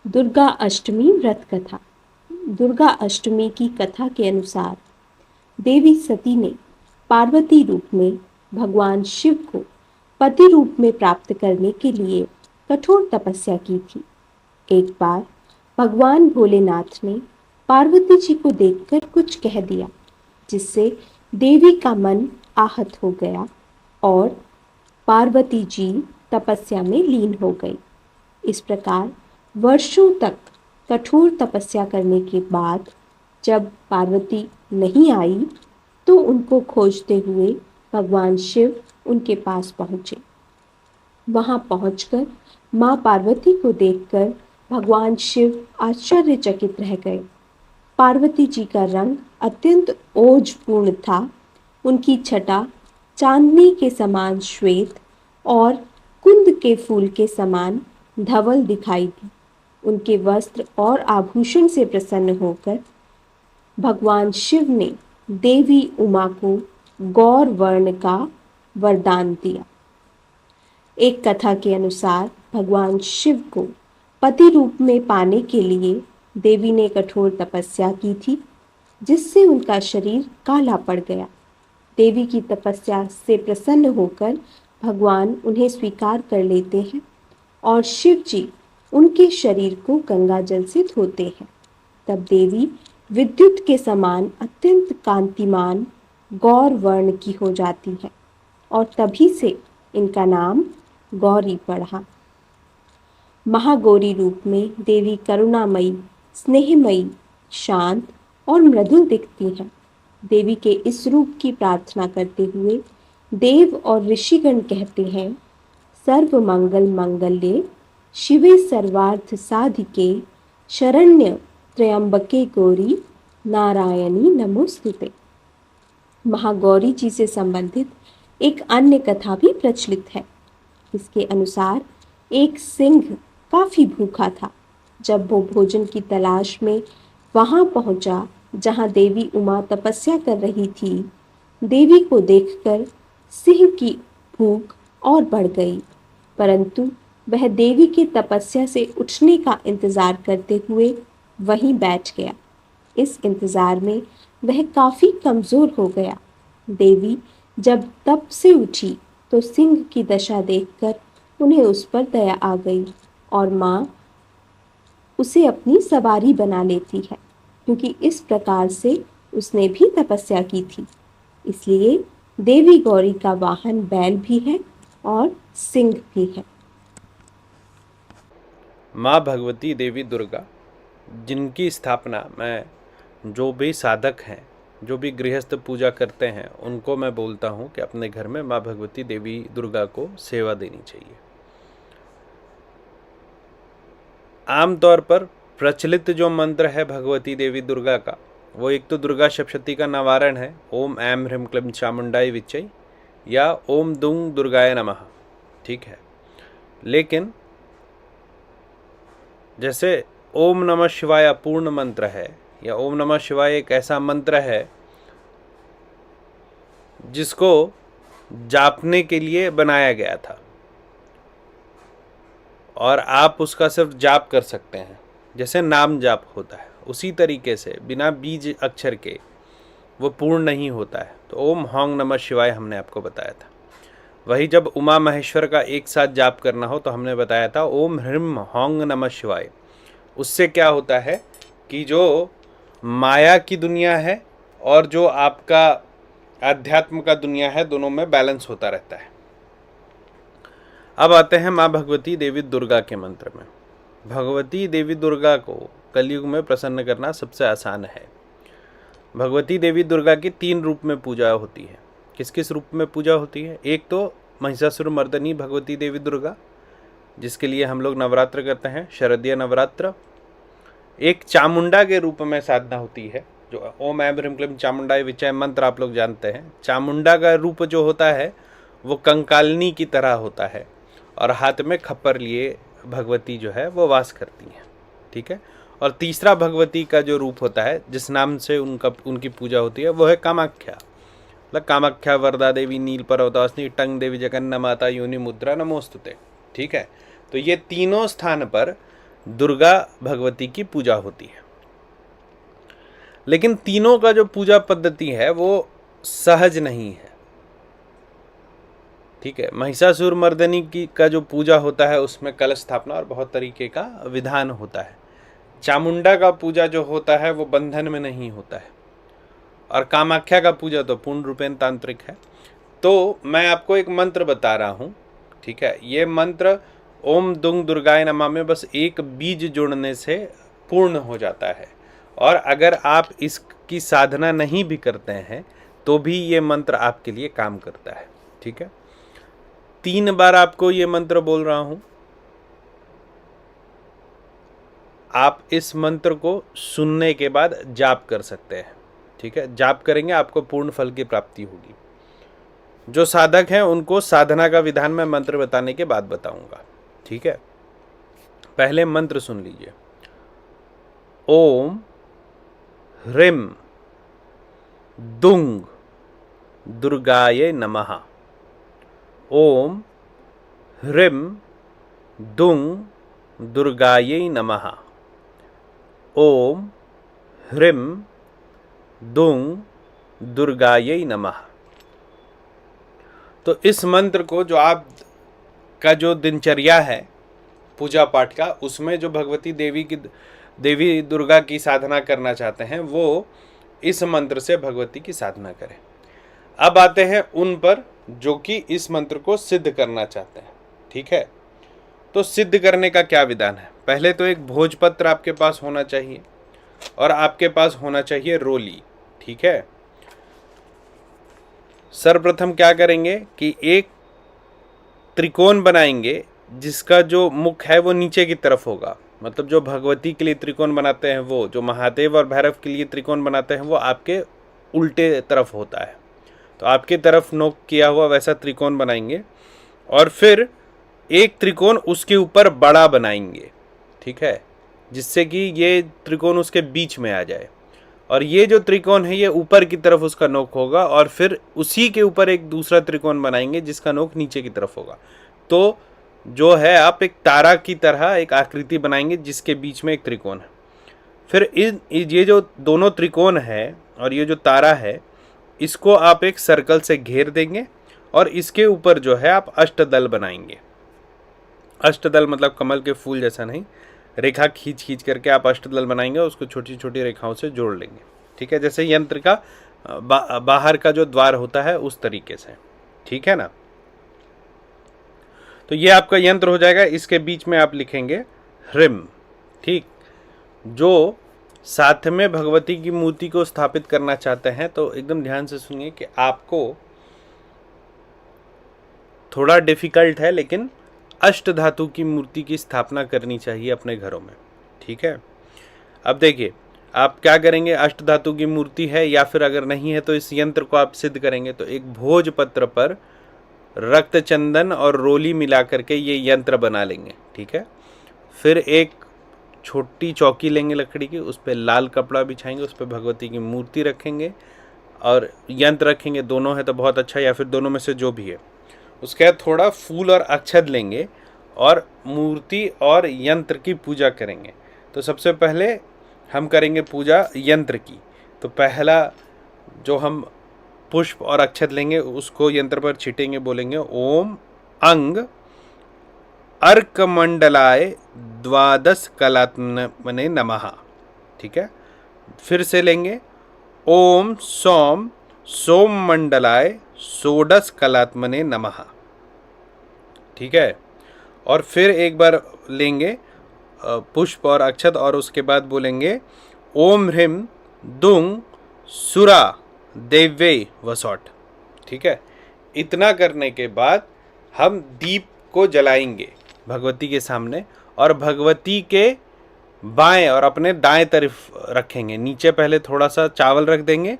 दुर्गा अष्टमी व्रत कथा। दुर्गा अष्टमी की कथा के अनुसार देवी सती ने पार्वती रूप में भगवान शिव को पति रूप में प्राप्त करने के लिए कठोर तपस्या की थी। एक बार भगवान भोलेनाथ ने पार्वती जी को देखकर कुछ कह दिया, जिससे देवी का मन आहत हो गया और पार्वती जी तपस्या में लीन हो गई। इस प्रकार वर्षों तक कठोर तपस्या करने के बाद जब पार्वती नहीं आई तो उनको खोजते हुए भगवान शिव उनके पास पहुंचे। वहां पहुंचकर मां पार्वती को देखकर भगवान शिव आश्चर्यचकित रह गए। पार्वती जी का रंग अत्यंत ओजपूर्ण था। उनकी छटा चांदनी के समान श्वेत और कुंद के फूल के समान धवल दिखाई दी। उनके वस्त्र और आभूषण से प्रसन्न होकर भगवान शिव ने देवी उमा को गौर वर्ण का वरदान दिया। एक कथा के अनुसार भगवान शिव को पति रूप में पाने के लिए देवी ने कठोर तपस्या की थी, जिससे उनका शरीर काला पड़ गया। देवी की तपस्या से प्रसन्न होकर भगवान उन्हें स्वीकार कर लेते हैं और शिव जी उनके शरीर को गंगा जल से धोते हैं। तब देवी विद्युत के समान अत्यंत कांतिमान गौर वर्ण की हो जाती है और तभी से इनका नाम गौरी पड़ा। महागौरी रूप में देवी करुणामयी, स्नेहमयी, शांत और मृदुल दिखती हैं। देवी के इस रूप की प्रार्थना करते हुए देव और ऋषिगण कहते हैं, सर्व मंगल मंगल्ये शिवे सर्वार्थ साधिके शरण्य त्र्यंबके गौरी नारायणी नमोस्तुते। महागौरी जी से संबंधित एक अन्य कथा भी प्रचलित है। इसके अनुसार एक सिंह काफी भूखा था। जब वो भोजन की तलाश में वहां पहुंचा जहां देवी उमा तपस्या कर रही थी, देवी को देखकर सिंह की भूख और बढ़ गई, परंतु वह देवी की तपस्या से उठने का इंतजार करते हुए वहीं बैठ गया। इस इंतजार में वह काफी कमजोर हो गया। देवी जब तप से उठी तो सिंह की दशा देखकर उन्हें उस पर दया आ गई और माँ उसे अपनी सवारी बना लेती है, क्योंकि इस प्रकार से उसने भी तपस्या की थी। इसलिए देवी गौरी का वाहन बैल भी है और सिंह भी है। माँ भगवती देवी दुर्गा, जिनकी स्थापना मैं जो भी साधक हैं, जो भी गृहस्थ पूजा करते हैं, उनको मैं बोलता हूँ कि अपने घर में माँ भगवती देवी दुर्गा को सेवा देनी चाहिए। आमतौर पर प्रचलित जो मंत्र है भगवती देवी दुर्गा का, वो एक तो दुर्गा सप्तशती का निवारण है, ओम ऐं ह्रीं क्लीं चामुंडाय विच्चै या ओम दुं दुर्गाय नमः, ठीक है। लेकिन जैसे ओम नमः शिवाय पूर्ण मंत्र है, या ओम नमः शिवाय एक ऐसा मंत्र है जिसको जापने के लिए बनाया गया था और आप उसका सिर्फ जाप कर सकते हैं, जैसे नाम जाप होता है, उसी तरीके से बिना बीज अक्षर के वो पूर्ण नहीं होता है। तो ओम हौंग नमः शिवाय हमने आपको बताया था। वही जब उमा महेश्वर का एक साथ जाप करना हो तो हमने बताया था ओम ह्रीं हौंग नमः शिवाय। उससे क्या होता है कि जो माया की दुनिया है और जो आपका अध्यात्म का दुनिया है, दोनों में बैलेंस होता रहता है। अब आते हैं माँ भगवती देवी दुर्गा के मंत्र में। भगवती देवी दुर्गा को कलयुग में प्रसन्न करना सबसे आसान है। भगवती देवी दुर्गा की 3 रूप में पूजा होती है। किस किस रूप में पूजा होती है? एक तो महिषासुर मर्दनी भगवती देवी दुर्गा, जिसके लिए हम लोग नवरात्र करते हैं, शरदीय नवरात्र। एक चामुंडा के रूप में साधना होती है, जो ओम ऐं ह्रीं क्लीं चामुंडाय विच्चै मंत्र आप लोग जानते हैं। चामुंडा का रूप जो होता है वो कंकालिनी की तरह होता है और हाथ में खप्पर लिए भगवती जो है वो वास करती हैं, ठीक है। और तीसरा भगवती का जो रूप होता है, जिस नाम से उनकी पूजा होती है, वो है कामाख्या। मतलब कामाख्या वरदा देवी नील पर्वतवासिनी टंग देवी जगन्ना माता योनि मुद्रा नमोस्तुते, ठीक है। तो ये तीनों स्थान पर दुर्गा भगवती की पूजा होती है। लेकिन तीनों का जो पूजा पद्धति है वो सहज नहीं है। ठीक है, महिषासुर मर्दनी की का जो पूजा होता है उसमें कलश स्थापना और बहुत तरीके का विधान होता है। चामुंडा का पूजा जो होता है वो बंधन में नहीं होता है, और कामाख्या का पूजा तो पूर्ण रूपेण तांत्रिक है। तो मैं आपको एक मंत्र बता रहा हूँ, ठीक है। ये मंत्र ओम दुंग दुर्गाय नमः में बस एक बीज जोड़ने से पूर्ण हो जाता है, और अगर आप इसकी साधना नहीं भी करते हैं तो भी ये मंत्र आपके लिए काम करता है। ठीक है, 3 बार आपको ये मंत्र बोल रहा हूँ। आप इस मंत्र को सुनने के बाद जाप कर सकते हैं। ठीक है, जाप करेंगे आपको पूर्ण फल की प्राप्ति होगी। जो साधक हैं उनको साधना का विधान मैं मंत्र बताने के बाद बताऊंगा। ठीक है, पहले मंत्र सुन लीजिए। ओम ह्रीम दुंग दुर्गाये नमः। ओम ह्रीम दुंग दुर्गाये नमः। ओम ह्रीम दुंग दुर्गाये नमः। तो इस मंत्र को जो आप का जो दिनचर्या है पूजा पाठ का, उसमें जो भगवती देवी दुर्गा की साधना करना चाहते हैं वो इस मंत्र से भगवती की साधना करें। अब आते हैं उन पर जो कि इस मंत्र को सिद्ध करना चाहते हैं। ठीक है, तो सिद्ध करने का क्या विधान है? पहले तो एक भोजपत्र आपके पास होना चाहिए और आपके पास होना चाहिए रोली। ठीक है, सर्वप्रथम क्या करेंगे कि एक त्रिकोण बनाएंगे जिसका जो मुख है वो नीचे की तरफ होगा। मतलब जो भगवती के लिए त्रिकोण बनाते हैं, वो जो महादेव और भैरव के लिए त्रिकोण बनाते हैं वो आपके उल्टे तरफ होता है। तो आपके तरफ नोक किया हुआ वैसा त्रिकोण बनाएंगे और फिर एक त्रिकोण उसके ऊपर बड़ा बनाएंगे। ठीक है, जिससे कि ये त्रिकोण उसके बीच में आ जाए, और ये जो त्रिकोण है ये ऊपर की तरफ उसका नोक होगा, और फिर उसी के ऊपर एक दूसरा त्रिकोण बनाएंगे जिसका नोक नीचे की तरफ होगा। तो जो है आप एक तारा की तरह एक आकृति बनाएंगे जिसके बीच में एक त्रिकोण है। फिर ये जो दोनों त्रिकोण है और ये जो तारा है, इसको आप एक सर्कल से घेर देंगे और इसके ऊपर जो है आप अष्टदल बनाएंगे। अष्टदल मतलब कमल के फूल जैसा नहीं, रेखा खींच खींच करके आप अष्टदल बनाएंगे, उसको छोटी छोटी रेखाओं से जोड़ लेंगे। ठीक है, जैसे यंत्र का बाहर का जो द्वार होता है उस तरीके से। ठीक है ना, तो ये आपका यंत्र हो जाएगा। इसके बीच में आप लिखेंगे ह्रीम। ठीक, जो साथ में भगवती की मूर्ति को स्थापित करना चाहते हैं तो एकदम ध्यान से सुनिए कि आपको थोड़ा डिफिकल्ट है, लेकिन अष्ट धातु की मूर्ति की स्थापना करनी चाहिए अपने घरों में। ठीक है, अब देखिए आप क्या करेंगे। अष्ट धातु की मूर्ति है या फिर अगर नहीं है तो इस यंत्र को आप सिद्ध करेंगे। तो एक भोजपत्र पर रक्त चंदन और रोली मिला करके ये यंत्र बना लेंगे। ठीक है, फिर एक छोटी चौकी लेंगे लकड़ी की, उस पर लाल कपड़ा बिछाएंगे, उस पर भगवती की मूर्ति रखेंगे और यंत्र रखेंगे। दोनों है तो बहुत अच्छा, या फिर दोनों में से जो भी है। उसके बाद थोड़ा फूल और अक्षत लेंगे और मूर्ति और यंत्र की पूजा करेंगे। तो सबसे पहले हम करेंगे पूजा यंत्र की। तो पहला जो हम पुष्प और अक्षत लेंगे उसको यंत्र पर छिटेंगे, बोलेंगे ओम अंग अर्कमंडलाय द्वादश कलात्मने नमः। ठीक है, फिर से लेंगे ओम सोम सोम मंडलाय षोडश कलात्मने नमः। ठीक है, और फिर एक बार लेंगे पुष्प और अक्षत और उसके बाद बोलेंगे ओम ह्रीम दुंग सुरा देव्ये वसौट। ठीक है, इतना करने के बाद हम दीप को जलाएंगे भगवती के सामने, और भगवती के बाएं और अपने दाएं तरफ रखेंगे। नीचे पहले थोड़ा सा चावल रख देंगे।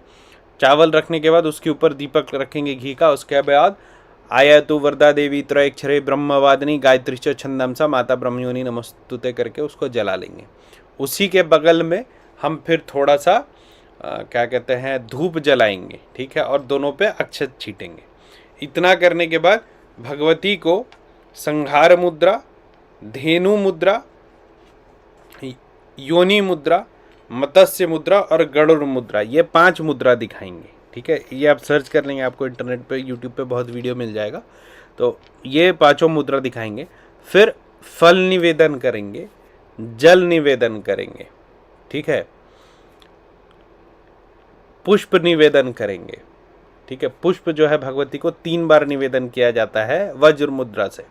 चावल रखने के बाद उसके ऊपर दीपक रखेंगे घी का। उसके बाद आयतु वरदा देवी त्रयक्षरे ब्रह्मवादिनी गायत्री च छंदमसा माता ब्रह्मयोनि नमस्तुते करके उसको जला लेंगे। उसी के बगल में हम फिर थोड़ा सा क्या कहते हैं धूप जलाएंगे। ठीक है, और दोनों पे अक्षत छीटेंगे। इतना करने के बाद भगवती को संहार मुद्रा, धेनु मुद्रा योनि मुद्रा, मत्स्य मुद्रा और गरुड़ मुद्रा, ये 5 मुद्रा दिखाएंगे। ठीक है, ये आप सर्च कर लेंगे, आपको इंटरनेट पे यूट्यूब पे बहुत वीडियो मिल जाएगा। तो ये 5 मुद्रा दिखाएंगे। फिर फल निवेदन करेंगे, जल निवेदन करेंगे, ठीक है, पुष्प निवेदन करेंगे। ठीक है, पुष्प जो है भगवती को 3 बार निवेदन किया जाता है वज्र मुद्रा से।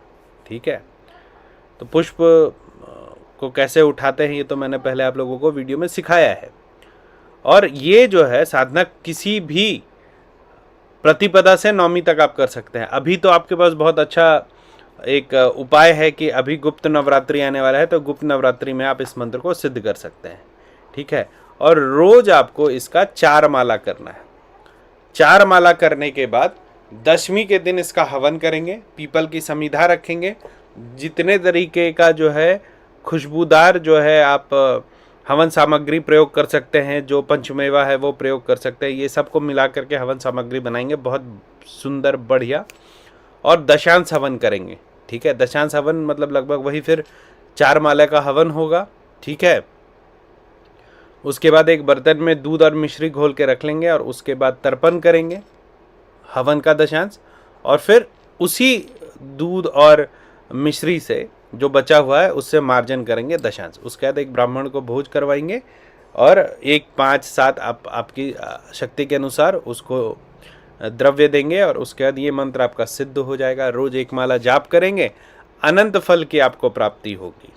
ठीक है, तो पुष्प को कैसे उठाते हैं ये तो मैंने पहले आप लोगों को वीडियो में सिखाया है। और ये जो है साधना किसी भी प्रतिपदा से नौमी तक आप कर सकते हैं। अभी तो आपके पास बहुत अच्छा एक उपाय है कि अभी गुप्त नवरात्रि आने वाला है, तो गुप्त नवरात्रि में आप इस मंत्र को सिद्ध कर सकते हैं। ठीक है, और रोज आपको इसका 4 माला करना है। 4 माला करने के बाद दशमी के दिन इसका हवन करेंगे, पीपल की समिधा रखेंगे। जितने तरीके का जो है खुशबूदार जो है आप हवन सामग्री प्रयोग कर सकते हैं, जो पंचमेवा है वो प्रयोग कर सकते हैं, ये सबको मिला करके हवन सामग्री बनाएंगे, बहुत सुंदर बढ़िया। और दशांश हवन करेंगे। ठीक है, दशांश हवन मतलब लगभग वही फिर 4 माला का हवन होगा। ठीक है, उसके बाद एक बर्तन में दूध और मिश्री घोल के रख लेंगे और उसके बाद तर्पण करेंगे हवन का दशांश, और फिर उसी दूध और मिश्री से जो बचा हुआ है उससे मार्जन करेंगे दशांश। उसके बाद एक ब्राह्मण को भोज करवाएंगे और 1, 5, 7 आपकी शक्ति के अनुसार उसको द्रव्य देंगे, और उसके बाद ये मंत्र आपका सिद्ध हो जाएगा। रोज 1 माला जाप करेंगे, अनंत फल की आपको प्राप्ति होगी।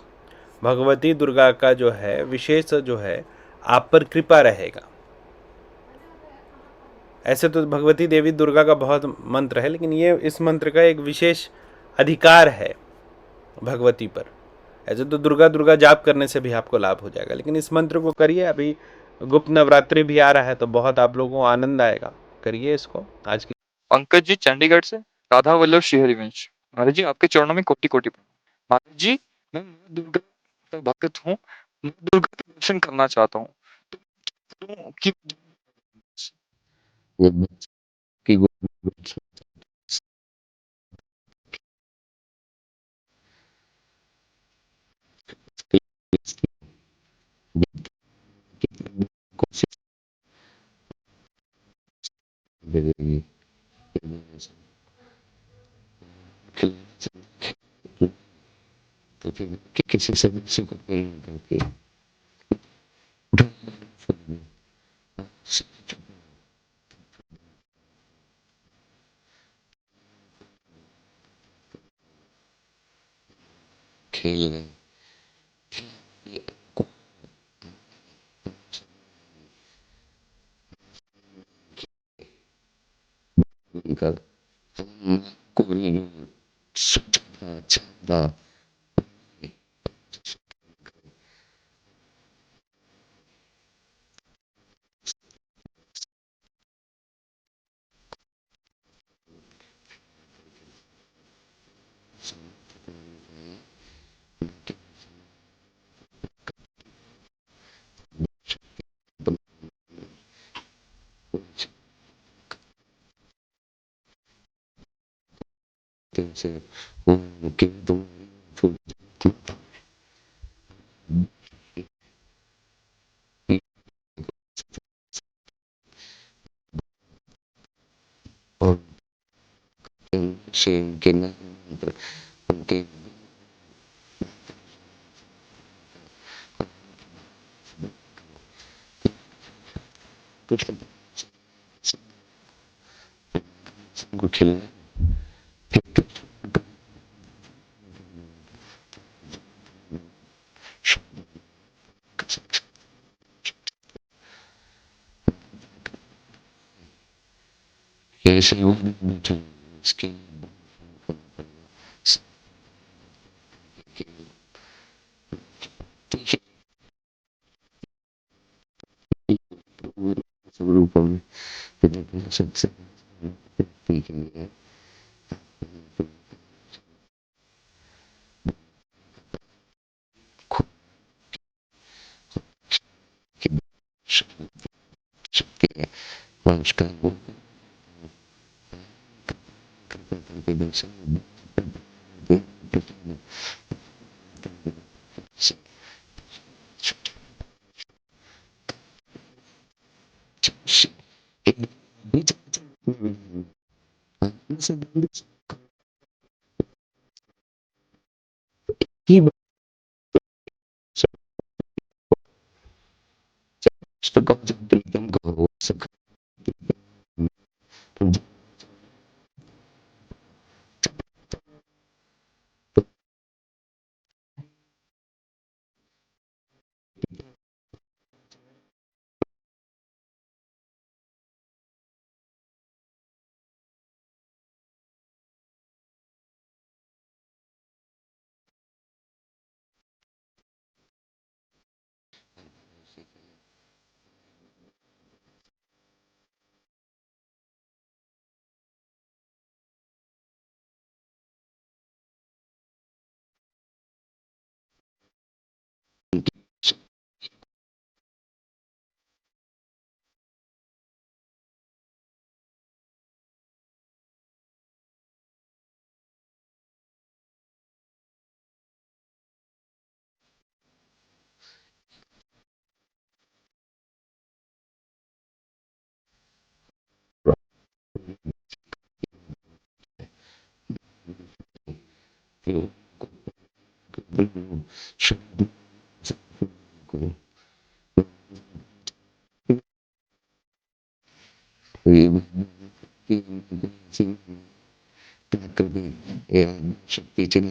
भगवती दुर्गा का जो है विशेष जो है आप पर कृपा रहेगा। ऐसे तो भगवती देवी दुर्गा का बहुत मंत्र है, लेकिन ये इस मंत्र का एक विशेष अधिकार है भगवती पर। ऐसे तो दुर्गा दुर्गा जाप करने से भी आपको लाभ हो जाएगा, लेकिन इस मंत्र को करिए। अभी गुप्त नवरात्रि भी आ रहा है तो बहुत आप लोगों को आनंद आएगा, करिए इसको आज की। पंकज जी चंडीगढ़ से, राधा वल्लभ श्रीहरिवंश। महाराज जी आपके चरणों में कोटि कोटि प्रणाम। महाराज जी मैं माँ दुर्गा का भक्त हूँ, माँ दुर्गा के दर्शन करना चाहता हूँ, तो कि की कोशिश करेगी तो फिर किसी सदस्य को प्रेरण करके खेल रहे कर कोई अच्छा से उनके दो और से उनके उनके कुछ को खिलने ऐसे इसके रूप में सबसे शक्ति है उसका से बंद ही एकदम गौरव सब शक्ति चली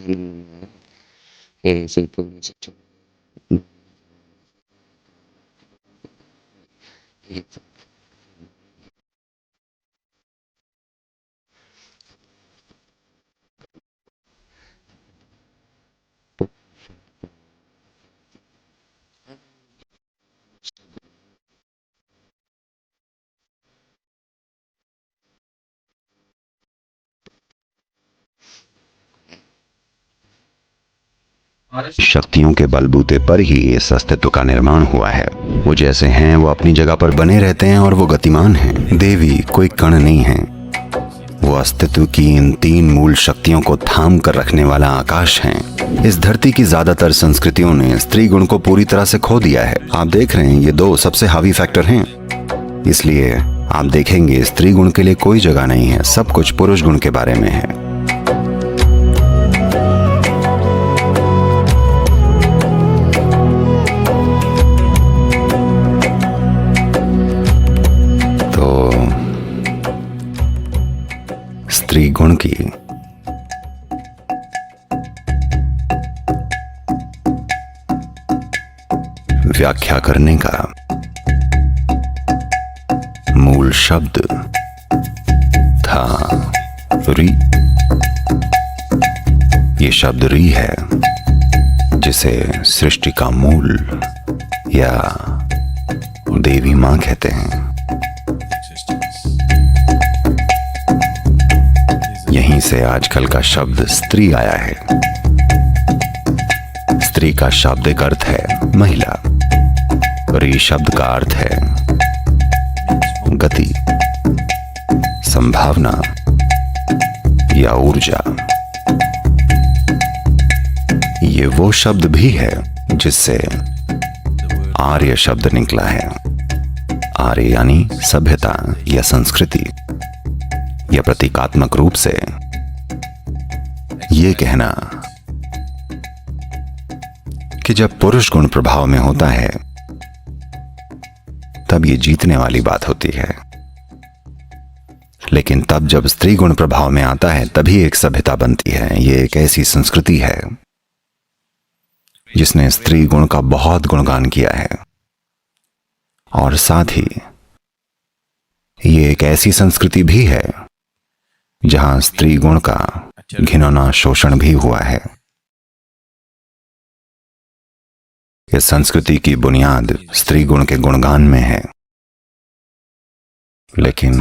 शक्तियों के बलबूते पर ही इस अस्तित्व का निर्माण हुआ है। वो जैसे हैं वो अपनी जगह पर बने रहते हैं और वो गतिमान हैं। देवी कोई कण नहीं है, वो अस्तित्व की इन 3 मूल शक्तियों को थाम कर रखने वाला आकाश है। इस धरती की ज्यादातर संस्कृतियों ने स्त्री गुण को पूरी तरह से खो दिया है। आप देख रहे हैं ये 2 सबसे हावी फैक्टर हैं, इसलिए आप देखेंगे स्त्री गुण के लिए कोई जगह नहीं है, सब कुछ पुरुष गुण के बारे में है। स्त्री गुण की व्याख्या करने का मूल शब्द था री। ये शब्द री है जिसे सृष्टि का मूल या देवी मां कहते हैं। यहीं से आजकल का शब्द स्त्री आया है। स्त्री का शाब्दिक अर्थ है महिला, री शब्द का अर्थ है गति, संभावना या ऊर्जा। ये वो शब्द भी है जिससे आर्य शब्द निकला है। आर्य यानी सभ्यता या संस्कृति। या प्रतीकात्मक रूप से ये कहना कि जब पुरुष गुण प्रभाव में होता है तब ये जीतने वाली बात होती है, लेकिन तब जब स्त्री गुण प्रभाव में आता है तभी एक सभ्यता बनती है। ये एक ऐसी संस्कृति है जिसने स्त्री गुण का बहुत गुणगान किया है, और साथ ही ये एक ऐसी संस्कृति भी है जहां स्त्री गुण का घिनौना शोषण भी हुआ है। इस संस्कृति की बुनियाद स्त्री गुण के गुणगान में है, लेकिन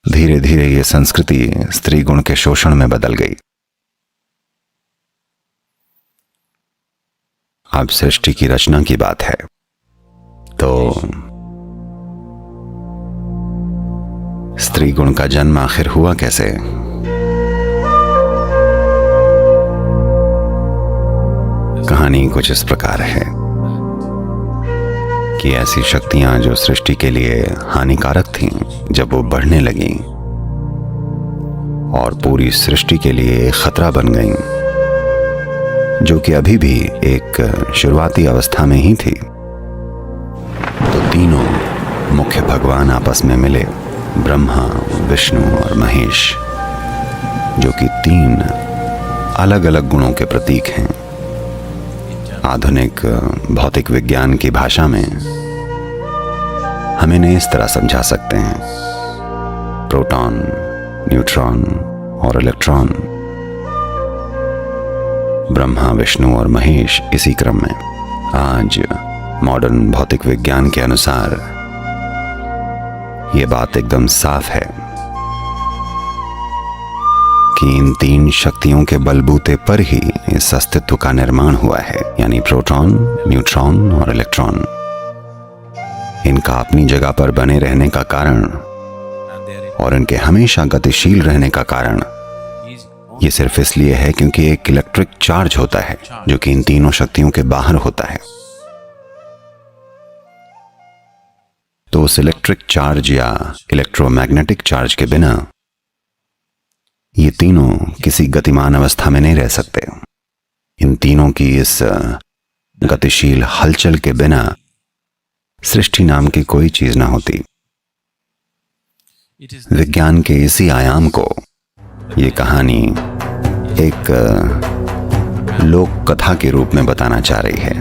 धीरे धीरे ये संस्कृति स्त्री गुण के शोषण में बदल गई। अब सृष्टि की रचना की बात है तो स्त्री गुण का जन्म आखिर हुआ कैसे? कहानी कुछ इस प्रकार है कि ऐसी शक्तियां जो सृष्टि के लिए हानिकारक थीं, जब वो बढ़ने लगीं और पूरी सृष्टि के लिए एक खतरा बन गईं, जो कि अभी भी एक शुरुआती अवस्था में ही थी। तो तीनों मुख्य भगवान आपस में मिले, ब्रह्मा, विष्णु और महेश, जो कि तीन अलग अलग गुणों के प्रतीक हैं। आधुनिक भौतिक विज्ञान की भाषा में हम इन्हें इस तरह समझा सकते हैं: प्रोटॉन, न्यूट्रॉन और इलेक्ट्रॉन। ब्रह्मा, विष्णु और महेश इसी क्रम में। आज मॉडर्न भौतिक विज्ञान के अनुसार ये बात एकदम साफ है कि इन तीन शक्तियों के बलबूते पर ही इस अस्तित्व का निर्माण हुआ है, यानी प्रोटॉन, न्यूट्रॉन और इलेक्ट्रॉन। इनका अपनी जगह पर बने रहने का कारण और इनके हमेशा गतिशील रहने का कारण ये सिर्फ इसलिए है क्योंकि एक इलेक्ट्रिक चार्ज होता है जो कि इन तीनों शक्तियों के बाहर होता है। तो उस इलेक्ट्रिक चार्ज या इलेक्ट्रोमैग्नेटिक चार्ज के बिना ये तीनों किसी गतिमान अवस्था में नहीं रह सकते। इन तीनों की इस गतिशील हलचल के बिना सृष्टि नाम की कोई चीज ना होती। विज्ञान के इसी आयाम को ये कहानी एक लोक कथा के रूप में बताना चाह रही है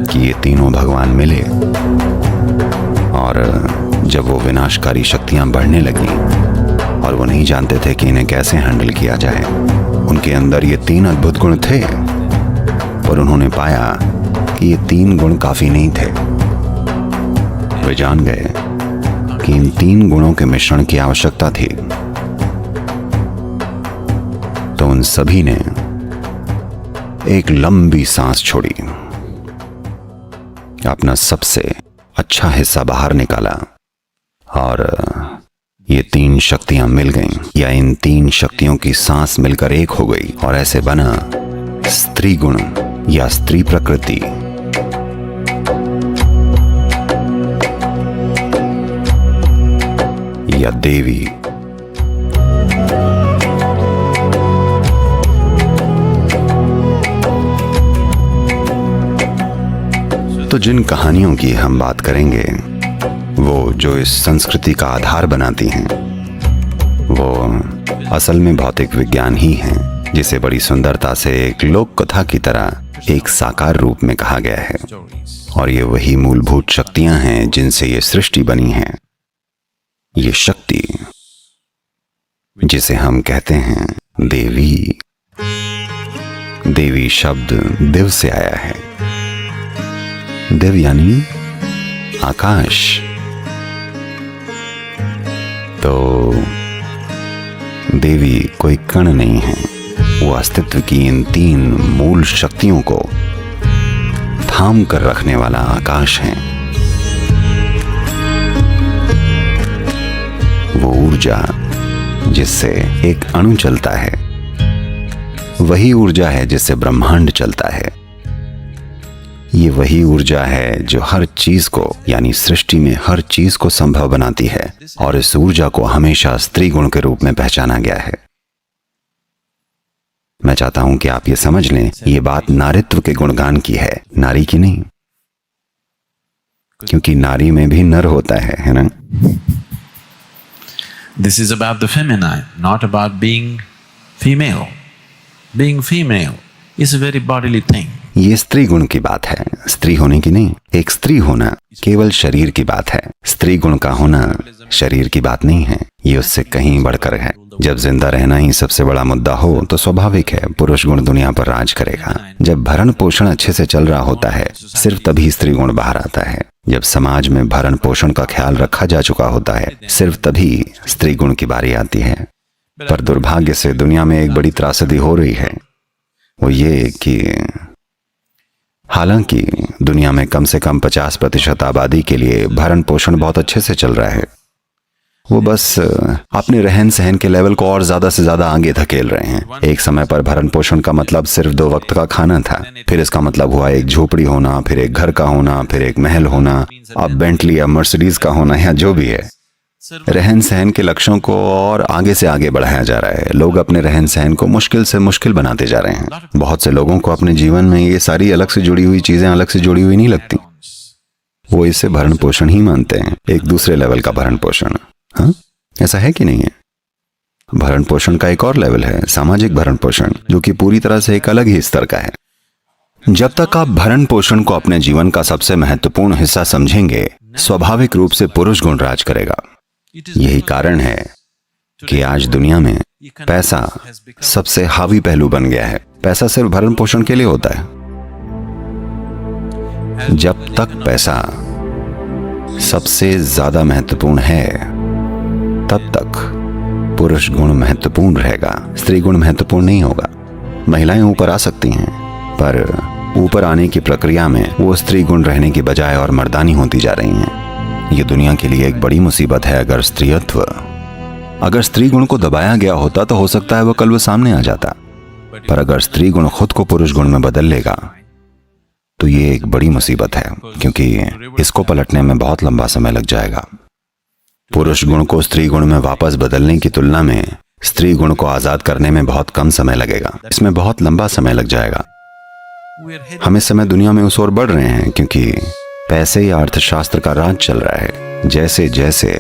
कि ये तीनों भगवान मिले और जब वो विनाशकारी शक्तियां बढ़ने लगी और वो नहीं जानते थे कि इन्हें कैसे हैंडल किया जाए, उनके अंदर ये तीन अद्भुत गुण थे और उन्होंने पाया कि ये तीन गुण काफी नहीं थे। वे जान गए कि इन तीन गुणों के मिश्रण की आवश्यकता थी। तो उन सभी ने एक लंबी सांस छोड़ी, अपना सबसे अच्छा हिस्सा बाहर निकाला और ये तीन शक्तियां मिल गईं, या इन तीन शक्तियों की सांस मिलकर एक हो गई और ऐसे बना स्त्री गुण या स्त्री प्रकृति। या देवी। तो जिन कहानियों की हम बात करेंगे वो जो इस संस्कृति का आधार बनाती हैं, वो असल में भौतिक विज्ञान ही हैं, जिसे बड़ी सुंदरता से एक लोक कथा की तरह एक साकार रूप में कहा गया है। और ये वही मूलभूत शक्तियां हैं जिनसे ये सृष्टि बनी है। ये शक्ति जिसे हम कहते हैं देवी। देवी शब्द दिव से आया है। दिव यानी आकाश। तो देवी कोई कण नहीं है, वो अस्तित्व की इन तीन मूल शक्तियों को थाम कर रखने वाला आकाश है। वो ऊर्जा जिससे एक अणु चलता है, वही ऊर्जा है जिससे ब्रह्मांड चलता है। ये वही ऊर्जा है जो हर चीज को, यानी सृष्टि में हर चीज को संभव बनाती है, और इस ऊर्जा को हमेशा स्त्री गुण के रूप में पहचाना गया है। मैं चाहता हूं कि आप ये समझ लें, ये बात नारीत्व के गुणगान की है, नारी की नहीं, क्योंकि नारी में भी नर होता है ना। This is about the feminine, not about being female. Being female is a very bodily thing. ये स्त्री गुण की बात है, स्त्री होने की नहीं। एक स्त्री होना केवल शरीर की बात है, स्त्री गुण का होना शरीर की बात नहीं है। ये उससे कहीं बढ़कर है। जब जिंदा रहना ही सबसे बड़ा मुद्दा हो तो स्वाभाविक है पुरुष गुण दुनिया पर राज करेगा। जब भरण पोषण अच्छे से चल रहा होता है, सिर्फ तभी स्त्री गुण बाहर आता है। जब समाज में भरण पोषण का ख्याल रखा जा चुका होता है, सिर्फ तभी स्त्री गुण की बारी आती है। पर दुर्भाग्य से दुनिया में एक बड़ी त्रासदी हो रही है, वो ये कि हालांकि दुनिया में कम से कम 50% आबादी के लिए भरण पोषण बहुत अच्छे से चल रहा है, वो बस अपने रहन सहन के लेवल को और ज्यादा से ज्यादा आगे धकेल रहे हैं। एक समय पर भरण पोषण का मतलब सिर्फ 2 वक्त का खाना था, फिर इसका मतलब हुआ एक झोपड़ी होना, फिर एक घर का होना, फिर एक महल होना, अब बेंटली या मर्सिडीज का होना या जो भी है। रहन सहन के लक्ष्यों को और आगे से आगे बढ़ाया जा रहा है। लोग अपने रहन सहन को मुश्किल से मुश्किल बनाते जा रहे हैं। बहुत से लोगों को अपने जीवन में ये सारी अलग से जुड़ी हुई चीजें अलग से जुड़ी हुई नहीं लगती। वो इसे भरण पोषण ही मानते हैं, एक दूसरे लेवल का भरण पोषण। हाँ, ऐसा है कि नहीं है? भरण पोषण का एक और लेवल है, सामाजिक भरण पोषण, जो कि पूरी तरह से एक अलग ही स्तर का है। जब तक आप भरण पोषण को अपने जीवन का सबसे महत्वपूर्ण हिस्सा समझेंगे, स्वाभाविक रूप से पुरुष गुण राज करेगा। यही कारण है कि आज दुनिया में पैसा सबसे हावी पहलू बन गया है। पैसा सिर्फ भरण पोषण के लिए होता है। जब तक पैसा सबसे ज्यादा महत्वपूर्ण है, तब तक पुरुष गुण महत्वपूर्ण रहेगा, स्त्री गुण महत्वपूर्ण नहीं होगा। महिलाएं ऊपर आ सकती हैं, पर ऊपर आने की प्रक्रिया में वो स्त्री गुण रहने की बजाय और मर्दानी होती जा रही हैं। ये दुनिया के लिए एक बड़ी मुसीबत है। अगर स्त्री गुण को दबाया गया होता तो हो सकता है वो कल वो सामने आ जाता, पर अगर स्त्री गुण खुद को पुरुष गुण में बदल लेगा तो ये एक बड़ी मुसीबत है, क्योंकि इसको पलटने में बहुत लंबा समय लग जाएगा। पुरुष गुण को स्त्री गुण में वापस बदलने की तुलना में स्त्री गुण को आजाद करने में बहुत कम समय लगेगा। इसमें बहुत लंबा समय लग जाएगा। हम इस समय दुनिया में उस ओर बढ़ रहे हैं, क्योंकि पैसे या अर्थशास्त्र का राज चल रहा है। जैसे जैसे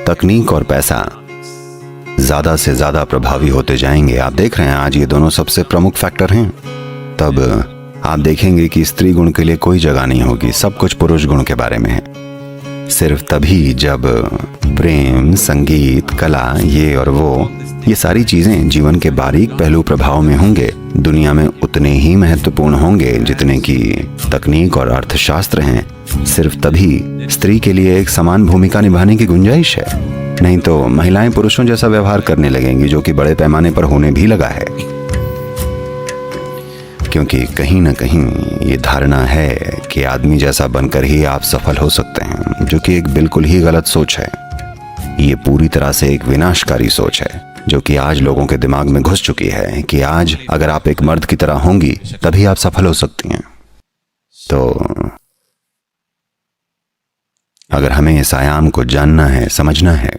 तकनीक और पैसा ज्यादा से ज्यादा प्रभावी होते जाएंगे, आप देख रहे हैं आज ये दोनों सबसे प्रमुख फैक्टर हैं, तब आप देखेंगे कि स्त्री गुण के लिए कोई जगह नहीं होगी। सब कुछ पुरुष गुण के बारे में है। सिर्फ तभी जब प्रेम, संगीत, कला, ये और वो, ये सारी चीजें जीवन के बारीक पहलू प्रभाव में होंगे, दुनिया में उतने ही महत्वपूर्ण होंगे जितने कि तकनीक और अर्थशास्त्र हैं। सिर्फ तभी स्त्री के लिए एक समान भूमिका निभाने की गुंजाइश है। नहीं तो महिलाएं पुरुषों जैसा व्यवहार करने लगेंगी, जो कि बड़े पैमाने पर होने भी लगा है। क्योंकि कहीं ना कहीं ये धारणा है कि आदमी जैसा बनकर ही आप सफल हो सकते हैं, जो कि एक बिल्कुल ही गलत सोच है। ये पूरी तरह से एक विनाशकारी सोच है, जो कि आज लोगों के दिमाग में घुस चुकी है कि आज अगर आप एक मर्द की तरह होंगी तभी आप सफल हो सकती हैं। तो अगर हमें इस आयाम को जानना है, समझना है,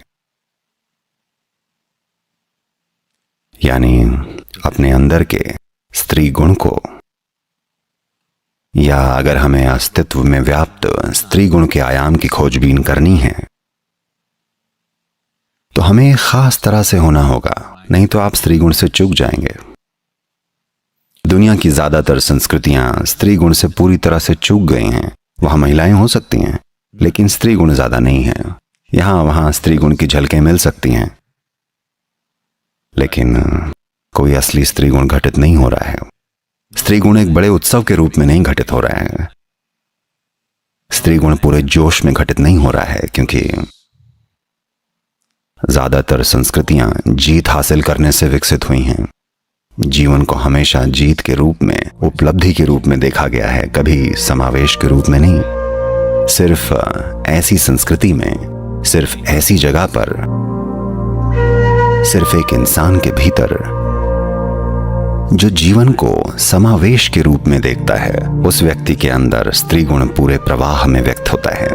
यानी अपने अंदर के स्त्री गुण को, या अगर हमें अस्तित्व में व्याप्त स्त्री गुण के आयाम की खोजबीन करनी है, तो हमें एक खास तरह से होना होगा, नहीं तो आप स्त्री गुण से चूक जाएंगे। दुनिया की ज्यादातर संस्कृतियां स्त्री गुण से पूरी तरह से चूक गई हैं। वहां महिलाएं हो सकती हैं, लेकिन स्त्री गुण ज्यादा नहीं है। यहां वहां स्त्री गुण की झलकें मिल सकती हैं, लेकिन कोई असली स्त्री गुण घटित नहीं हो रहा है। स्त्री गुण एक बड़े उत्सव के रूप में नहीं घटित हो रहा है। स्त्री गुण पूरे जोश में घटित नहीं हो रहा है, क्योंकि ज्यादातर संस्कृतियां जीत हासिल करने से विकसित हुई हैं। जीवन को हमेशा जीत के रूप में, उपलब्धि के रूप में देखा गया है, कभी समावेश के रूप में नहीं। सिर्फ ऐसी संस्कृति में, सिर्फ ऐसी जगह पर, सिर्फ एक इंसान के भीतर जो जीवन को समावेश के रूप में देखता है, उस व्यक्ति के अंदर स्त्री गुण पूरे प्रवाह में व्यक्त होता है।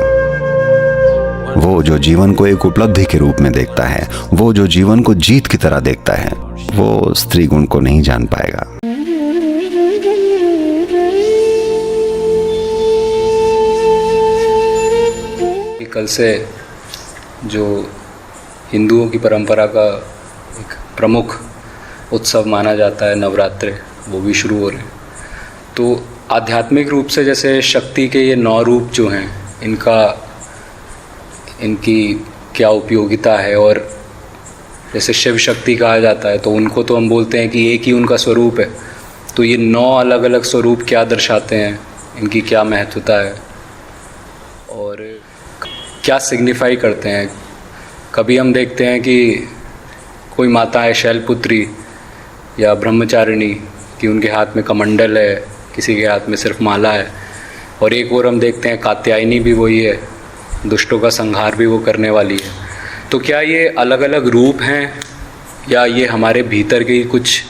वो जो जीवन को एक उपलब्धि के रूप में देखता है, वो जो जीवन को जीत की तरह देखता है, वो स्त्री गुण को नहीं जान पाएगा। कल से जो हिंदुओं की परंपरा का एक प्रमुख उत्सव माना जाता है, नवरात्रि, वो भी शुरू हो रहे हैं। तो आध्यात्मिक रूप से जैसे शक्ति के ये 9 रूप जो हैं, इनकी क्या उपयोगिता है, और जैसे शिव शक्ति कहा जाता है, तो उनको तो हम बोलते हैं कि एक ही उनका स्वरूप है। तो ये 9 अलग अलग स्वरूप क्या दर्शाते हैं, इनकी क्या महत्वता है और क्या सिग्निफाई करते हैं। कभी हम देखते हैं कि कोई माता है शैलपुत्री या ब्रह्मचारिणी, कि उनके हाथ में कमंडल है, किसी के हाथ में सिर्फ माला है, और एक और हम देखते हैं कात्यायनी भी वही है, दुष्टों का संहार भी वो करने वाली है। तो क्या ये अलग अलग रूप हैं या ये हमारे भीतर के कुछ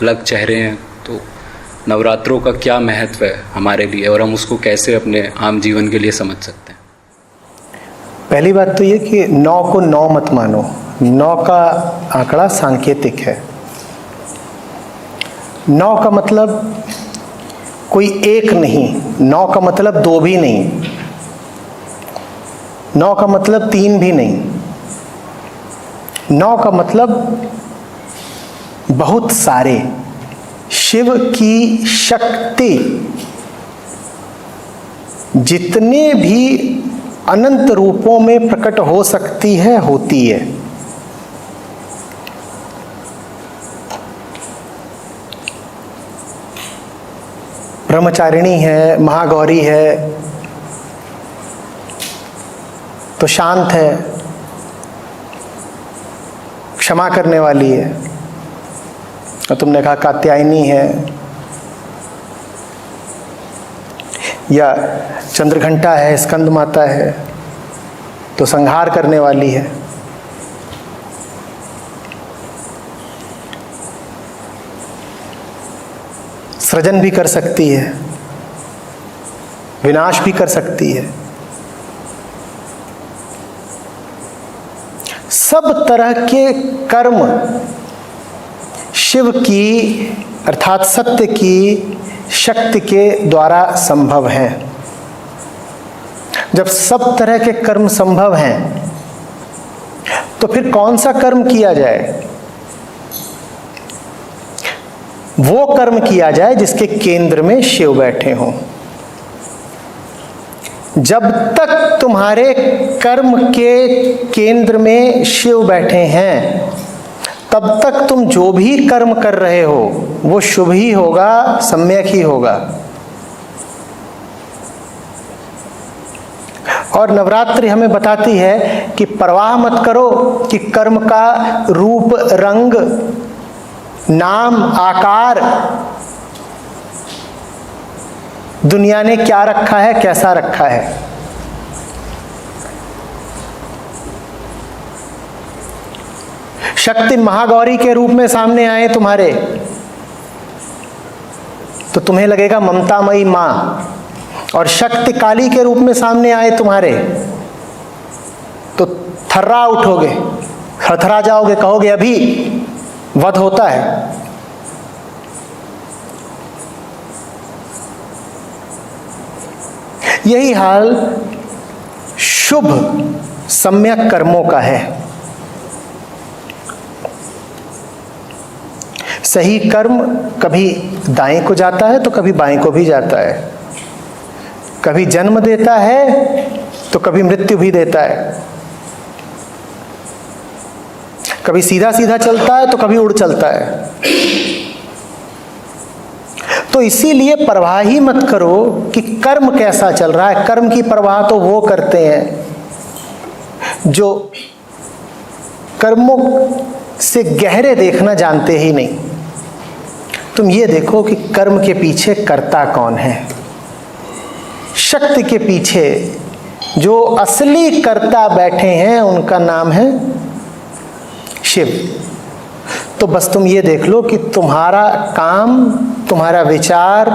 अलग चेहरे हैं? तो नवरात्रों का क्या महत्व है हमारे लिए, और हम उसको कैसे अपने आम जीवन के लिए समझ सकते हैं? पहली बात तो ये कि 9 को 9 मत मानो। 9 का आंकड़ा सांकेतिक है। 9 का मतलब कोई एक नहीं, 9 का मतलब 2 भी नहीं, 9 का मतलब 3 भी नहीं, 9 का मतलब बहुत सारे। शिव की शक्ति जितने भी अनंत रूपों में प्रकट हो सकती है, होती है। ब्रह्मचारिणी है, महागौरी है तो शांत है, क्षमा करने वाली है। और तुमने कहा कात्यायनी है, या चंद्रघंटा है, स्कंद माता है तो संहार करने वाली है। सृजन भी कर सकती है, विनाश भी कर सकती है। सब तरह के कर्म शिव की अर्थात सत्य की शक्ति के द्वारा संभव है। जब सब तरह के कर्म संभव हैं तो फिर कौन सा कर्म किया जाए? वो कर्म किया जाए जिसके केंद्र में शिव बैठे हों। जब तक तुम्हारे कर्म के केंद्र में शिव बैठे हैं तब तक तुम जो भी कर्म कर रहे हो वो शुभ ही होगा, सम्यक ही होगा। और नवरात्रि हमें बताती है कि परवाह मत करो कि कर्म का रूप, रंग, नाम, आकार दुनिया ने क्या रखा है, कैसा रखा है। शक्ति महागौरी के रूप में सामने आए तुम्हारे तो तुम्हें लगेगा ममतामयी मां, और शक्ति काली के रूप में सामने आए तुम्हारे तो थर्रा उठोगे, थरथरा जाओगे, कहोगे अभी वध होता है। यही हाल शुभ सम्यक कर्मों का है। सही कर्म कभी दाएं को जाता है तो कभी बाएं को भी जाता है, कभी जन्म देता है तो कभी मृत्यु भी देता है, कभी सीधा सीधा चलता है तो कभी उड़ चलता है। तो इसीलिए परवाह ही मत करो कि कर्म कैसा चल रहा है। कर्म की परवाह तो वो करते हैं जो कर्मों से गहरे देखना जानते ही नहीं। तुम ये देखो कि कर्म के पीछे कर्ता कौन है। शक्ति के पीछे जो असली कर्ता बैठे हैं उनका नाम है शिव। तो बस तुम ये देख लो कि तुम्हारा काम, तुम्हारा विचार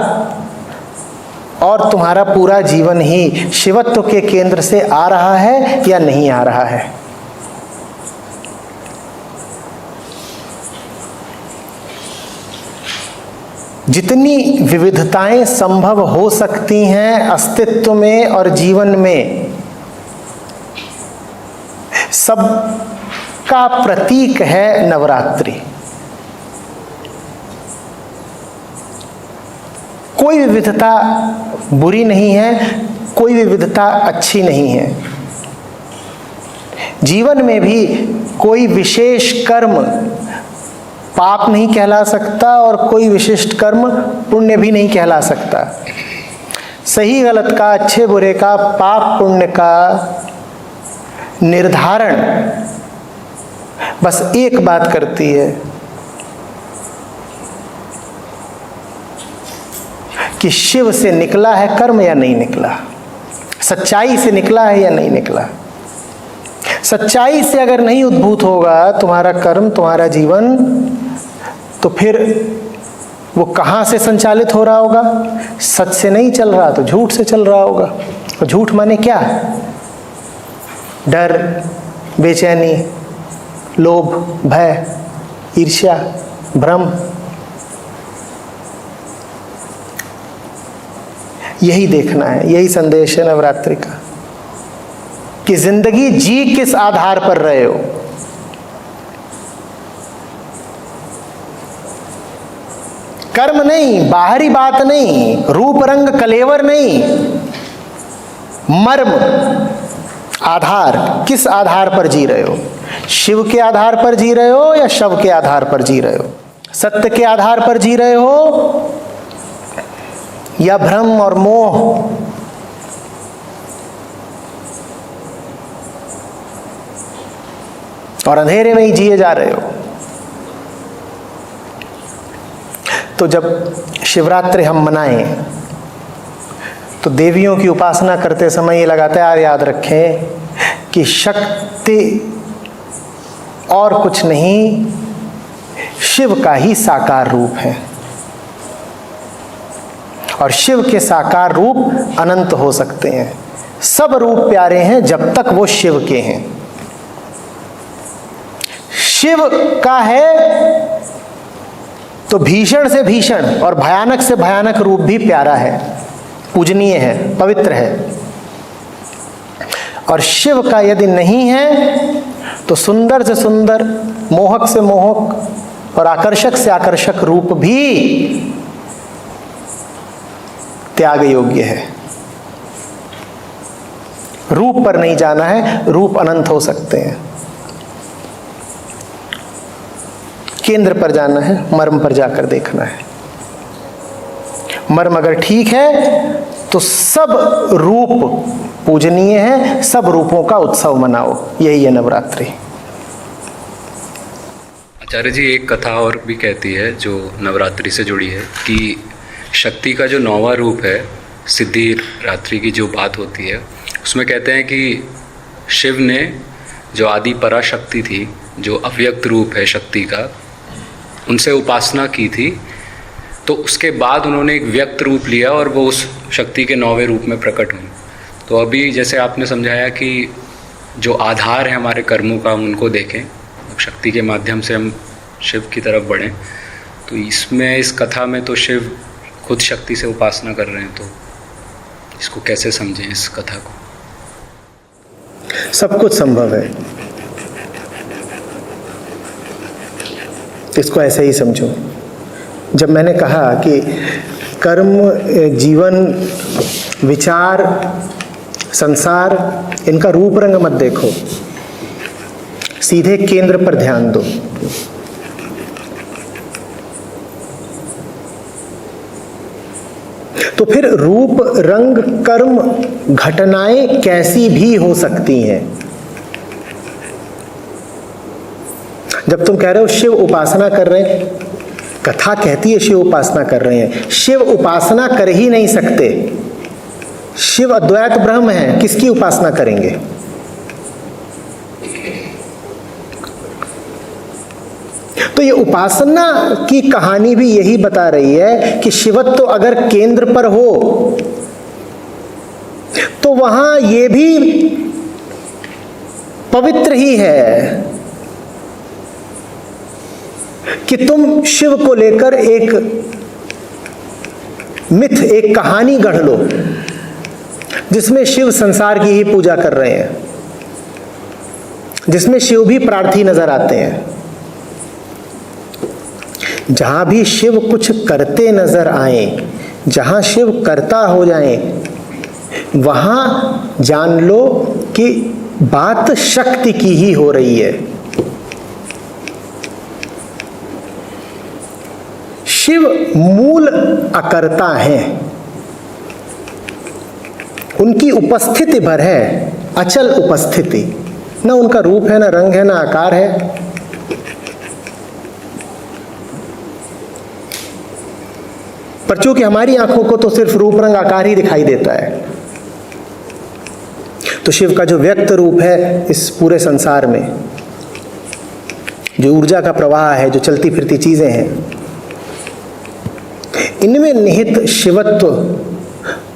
और तुम्हारा पूरा जीवन ही शिवत्व के केंद्र से आ रहा है या नहीं आ रहा है। जितनी विविधताएं संभव हो सकती हैं अस्तित्व में और जीवन में, सब का प्रतीक है नवरात्रि। कोई विविधता बुरी नहीं है, कोई विविधता अच्छी नहीं है। जीवन में भी कोई विशेष कर्म पाप नहीं कहला सकता और कोई विशिष्ट कर्म पुण्य भी नहीं कहला सकता। सही गलत का, अच्छे बुरे का, पाप पुण्य का निर्धारण बस एक बात करती है कि शिव से निकला है कर्म या नहीं निकला, सच्चाई से निकला है या नहीं निकला। सच्चाई से अगर नहीं उद्भूत होगा तुम्हारा कर्म, तुम्हारा जीवन, तो फिर वो कहाँ से संचालित हो रहा होगा? सच से नहीं चल रहा तो झूठ से चल रहा होगा। और झूठ माने क्या? डर, बेचैनी, लोभ, भय, ईर्ष्या, भ्रम, यही देखना है। यही संदेश है नवरात्रि का कि जिंदगी जी किस आधार पर रहे हो। कर्म नहीं, बाहरी बात नहीं, रूप रंग कलेवर नहीं, मर्म, आधार, किस आधार पर जी रहे हो। शिव के आधार पर जी रहे हो या शव के आधार पर जी रहे हो? सत्य के आधार पर जी रहे हो या भ्रम और मोह? और अंधेरे में ही जिए जा रहे हो। तो जब शिवरात्रि हम मनाएं तो देवियों की उपासना करते समय ये लगातार याद रखें कि शक्ति और कुछ नहीं, शिव का ही साकार रूप है। और शिव के साकार रूप अनंत हो सकते हैं। सब रूप प्यारे हैं जब तक वो शिव के हैं। शिव का है तो भीषण से भीषण और भयानक से भयानक रूप भी प्यारा है, पूजनीय है, पवित्र है। और शिव का यदि नहीं है तो सुंदर से सुंदर, मोहक से मोहक और आकर्षक से आकर्षक रूप भी त्याग योग्य है। रूप पर नहीं जाना है, रूप अनंत हो सकते हैं। केंद्र पर जाना है, मर्म पर जाकर देखना है। मर्म अगर ठीक है तो सब रूप पूजनीय है, सब रूपों का उत्सव मनाओ। यही है नवरात्रि। आचार्य जी, एक कथा और भी कहती है जो नवरात्रि से जुड़ी है कि शक्ति का जो 9वां रूप है, सिद्धि रात्रि की जो बात होती है, उसमें कहते हैं कि शिव ने जो आदि पराशक्ति थी, जो अव्यक्त रूप है शक्ति का, उनसे उपासना की थी। तो उसके बाद उन्होंने एक व्यक्त रूप लिया और वो उस शक्ति के 9वें रूप में प्रकट हुई। तो अभी जैसे आपने समझाया कि जो आधार है हमारे कर्मों का, हम उनको देखें, शक्ति के माध्यम से हम शिव की तरफ बढ़ें। तो इसमें, इस कथा में तो शिव खुद शक्ति से उपासना कर रहे हैं, तो इसको कैसे समझें इस कथा को? सब कुछ संभव है, इसको ऐसे ही समझो। जब मैंने कहा कि कर्म, जीवन, विचार, संसार, इनका रूप रंग मत देखो, सीधे केंद्र पर ध्यान दो। तो फिर रूप, रंग, कर्म, घटनाएं कैसी भी हो सकती हैं। जब तुम कह रहे हो शिव उपासना कर रहे हैं, कथा कहती है शिव उपासना कर रहे हैं, शिव उपासना कर ही नहीं सकते। शिव अद्वैत ब्रह्म है, किसकी उपासना करेंगे? तो ये उपासना की कहानी भी यही बता रही है कि शिवत्व तो अगर केंद्र पर हो तो वहां ये भी पवित्र ही है कि तुम शिव को लेकर एक मिथ, एक कहानी गढ़ लो जिसमें शिव संसार की ही पूजा कर रहे हैं, जिसमें शिव भी प्रार्थी नजर आते हैं। जहां भी शिव कुछ करते नजर आए, जहां शिव कर्ता हो जाए, वहां जान लो कि बात शक्ति की ही हो रही है। शिव मूल अकर्ता हैं, उनकी उपस्थिति भर है, अचल उपस्थिति। ना उनका रूप है, ना रंग है, ना आकार है। पर चूंकि हमारी आंखों को तो सिर्फ रूप, रंग, आकार ही दिखाई देता है, तो शिव का जो व्यक्त रूप है इस पूरे संसार में, जो ऊर्जा का प्रवाह है, जो चलती फिरती चीजें हैं, इनमें निहित शिवत्व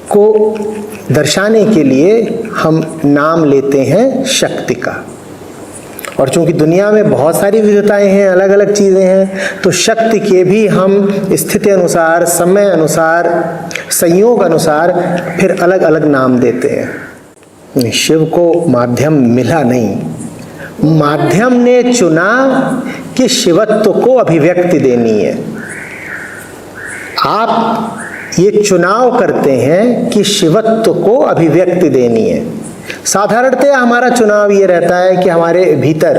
को दर्शाने के लिए हम नाम लेते हैं शक्ति का। और चूंकि दुनिया में बहुत सारी विविधताएं हैं, अलग अलग चीज़ें हैं, तो शक्ति के भी हम स्थिति अनुसार, समय अनुसार, संयोग अनुसार फिर अलग अलग नाम देते हैं। शिव को माध्यम मिला नहीं, माध्यम ने चुना कि शिवत्व को अभिव्यक्ति देनी है। आप ये चुनाव करते हैं कि शिवत्व को अभिव्यक्ति देनी है। साधारणतः हमारा चुनाव ये रहता है कि हमारे भीतर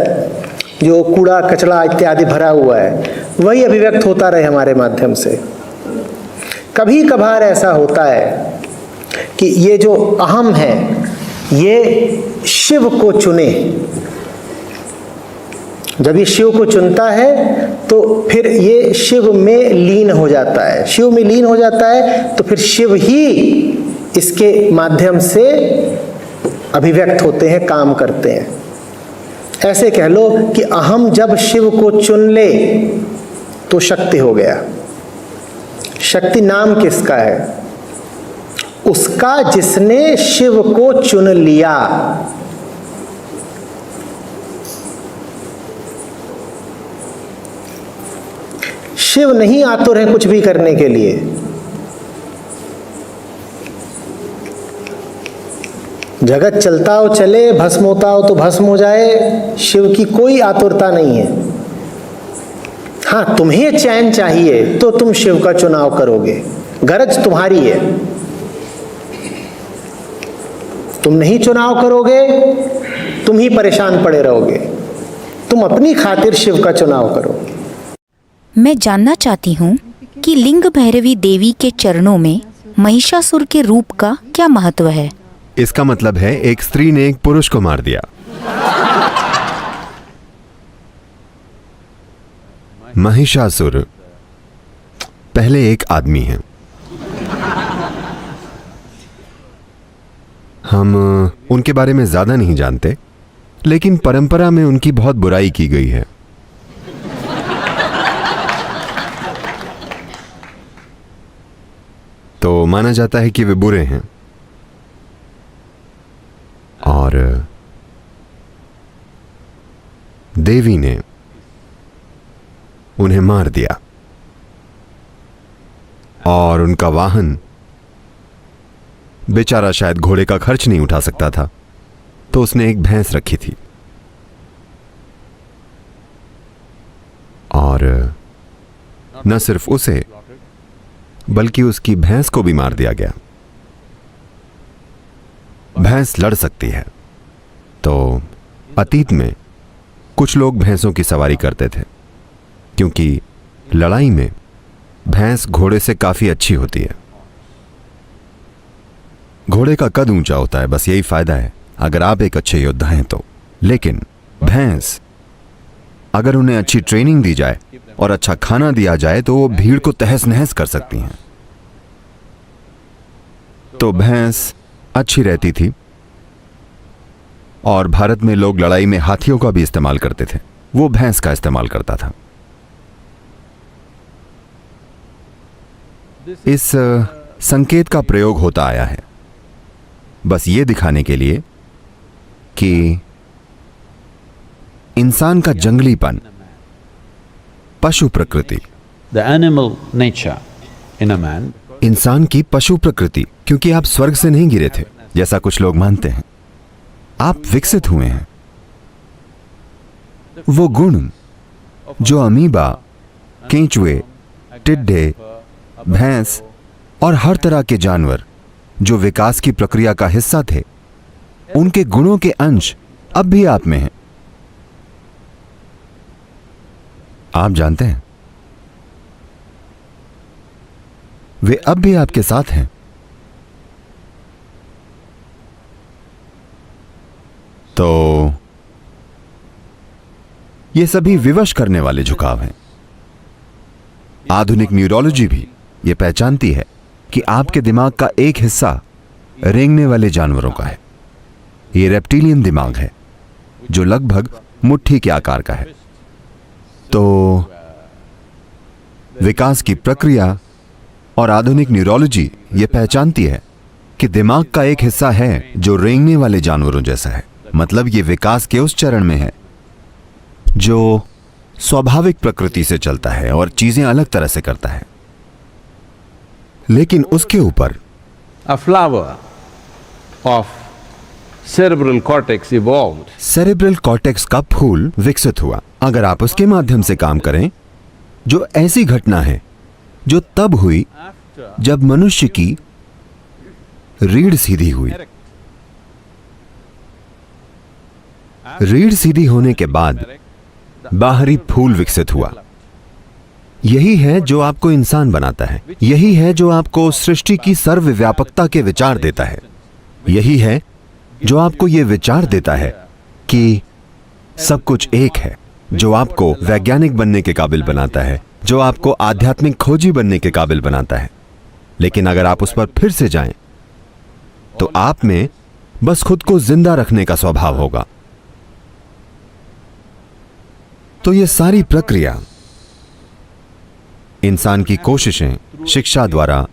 जो कूड़ा कचरा इत्यादि भरा हुआ है वही अभिव्यक्त होता रहे हमारे माध्यम से। कभी कभार ऐसा होता है कि ये जो अहम है ये शिव को चुने। जब ये शिव को चुनता है तो फिर ये शिव में लीन हो जाता है। शिव में लीन हो जाता है तो फिर शिव ही इसके माध्यम से अभिव्यक्त होते हैं, काम करते हैं। ऐसे कह लो कि अहम जब शिव को चुन ले तो शक्ति हो गया। शक्ति नाम किसका है? उसका जिसने शिव को चुन लिया। शिव नहीं आतुर है कुछ भी करने के लिए। जगत चलता हो चले, भस्म होता हो तो भस्म हो जाए, शिव की कोई आतुरता नहीं है। हाँ, तुम्हें चैन चाहिए तो तुम शिव का चुनाव करोगे, गरज तुम्हारी है। तुम नहीं चुनाव करोगे, तुम ही परेशान पड़े रहोगे। तुम अपनी खातिर शिव का चुनाव करो। मैं जानना चाहती हूँ कि लिंग भैरवी देवी के चरणों में महिषासुर के रूप का क्या महत्व है? इसका मतलब है एक स्त्री ने एक पुरुष को मार दिया। महिषासुर पहले एक आदमी है। हम उनके बारे में ज्यादा नहीं जानते, लेकिन परंपरा में उनकी बहुत बुराई की गई है। तो माना जाता है कि वे बुरे हैं और देवी ने उन्हें मार दिया। और उनका वाहन बेचारा शायद घोड़े का खर्च नहीं उठा सकता था, तो उसने एक भैंस रखी थी। और न सिर्फ उसे बल्कि उसकी भैंस को भी मार दिया गया। भैंस लड़ सकती है, तो अतीत में कुछ लोग भैंसों की सवारी करते थे, क्योंकि लड़ाई में भैंस घोड़े से काफी अच्छी होती है। घोड़े का कद ऊंचा होता है, बस यही फायदा है अगर आप एक अच्छे योद्धा हैं तो। लेकिन भैंस, अगर उन्हें अच्छी ट्रेनिंग दी जाए और अच्छा खाना दिया जाए तो वो भीड़ को तहस नहस कर सकती हैं। तो भैंस अच्छी रहती थी। और भारत में लोग लड़ाई में हाथियों का भी इस्तेमाल करते थे, वो भैंस का इस्तेमाल करता था। इस संकेत का प्रयोग होता आया है बस ये दिखाने के लिए कि इंसान का जंगलीपन, पशु प्रकृति, The animal nature in a man, इंसान की पशु प्रकृति, क्योंकि आप स्वर्ग से नहीं गिरे थे जैसा कुछ लोग मानते हैं, आप विकसित हुए हैं। वो गुण जो अमीबा, केंचुए, टिड्डे, भैंस और हर तरह के जानवर जो विकास की प्रक्रिया का हिस्सा थे, उनके गुणों के अंश अब भी आप में हैं। आप जानते हैं, वे अब भी आपके साथ हैं। तो ये सभी विवश करने वाले झुकाव हैं। आधुनिक न्यूरोलॉजी भी ये पहचानती है कि आपके दिमाग का एक हिस्सा रेंगने वाले जानवरों का है। ये रेप्टिलियन दिमाग है जो लगभग मुट्ठी के आकार का है। तो विकास की प्रक्रिया और आधुनिक न्यूरोलॉजी ये पहचानती है कि दिमाग का एक हिस्सा है जो रेंगने वाले जानवरों जैसा है। मतलब ये विकास के उस चरण में है जो स्वाभाविक प्रकृति से चलता है और चीजें अलग तरह से करता है। लेकिन उसके ऊपर a flower of cerebral cortex evolved. Cerebral cortex का फूल विकसित हुआ। अगर आप उसके माध्यम से काम करें, जो ऐसी घटना है जो तब हुई जब मनुष्य की रीढ़ सीधी हुई। रीढ़ सीधी होने के बाद बाहरी फूल विकसित हुआ। यही है जो आपको इंसान बनाता है। यही है जो आपको सृष्टि की सर्वव्यापकता के विचार देता है। यही है जो आपको यह विचार देता है कि सब कुछ एक है, जो आपको वैज्ञानिक बनने के काबिल बनाता है, जो आपको आध्यात्मिक खोजी बनने के काबिल बनाता है। लेकिन अगर आप उस पर फिर से जाएं, तो आप में बस खुद को जिंदा रखने का स्वभाव होगा। तो ये सारी प्रक्रिया, इंसान की कोशिशें शिक्षा द्वारा,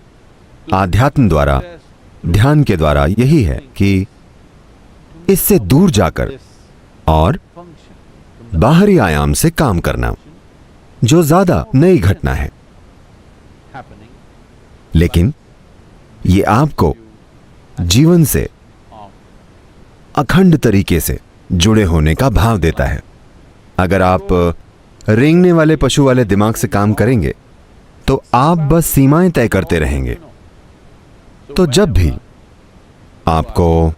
आध्यात्म द्वारा, ध्यान के द्वारा यही है कि इससे दूर जाकर और बाहरी आयाम से काम करना, जो ज्यादा नई घटना है। लेकिन ये आपको जीवन से अखंड तरीके से जुड़े होने का भाव देता है। अगर आप रेंगने वाले पशु वाले दिमाग से काम करेंगे तो आप बस सीमाएं तय करते रहेंगे। तो जब भी आपको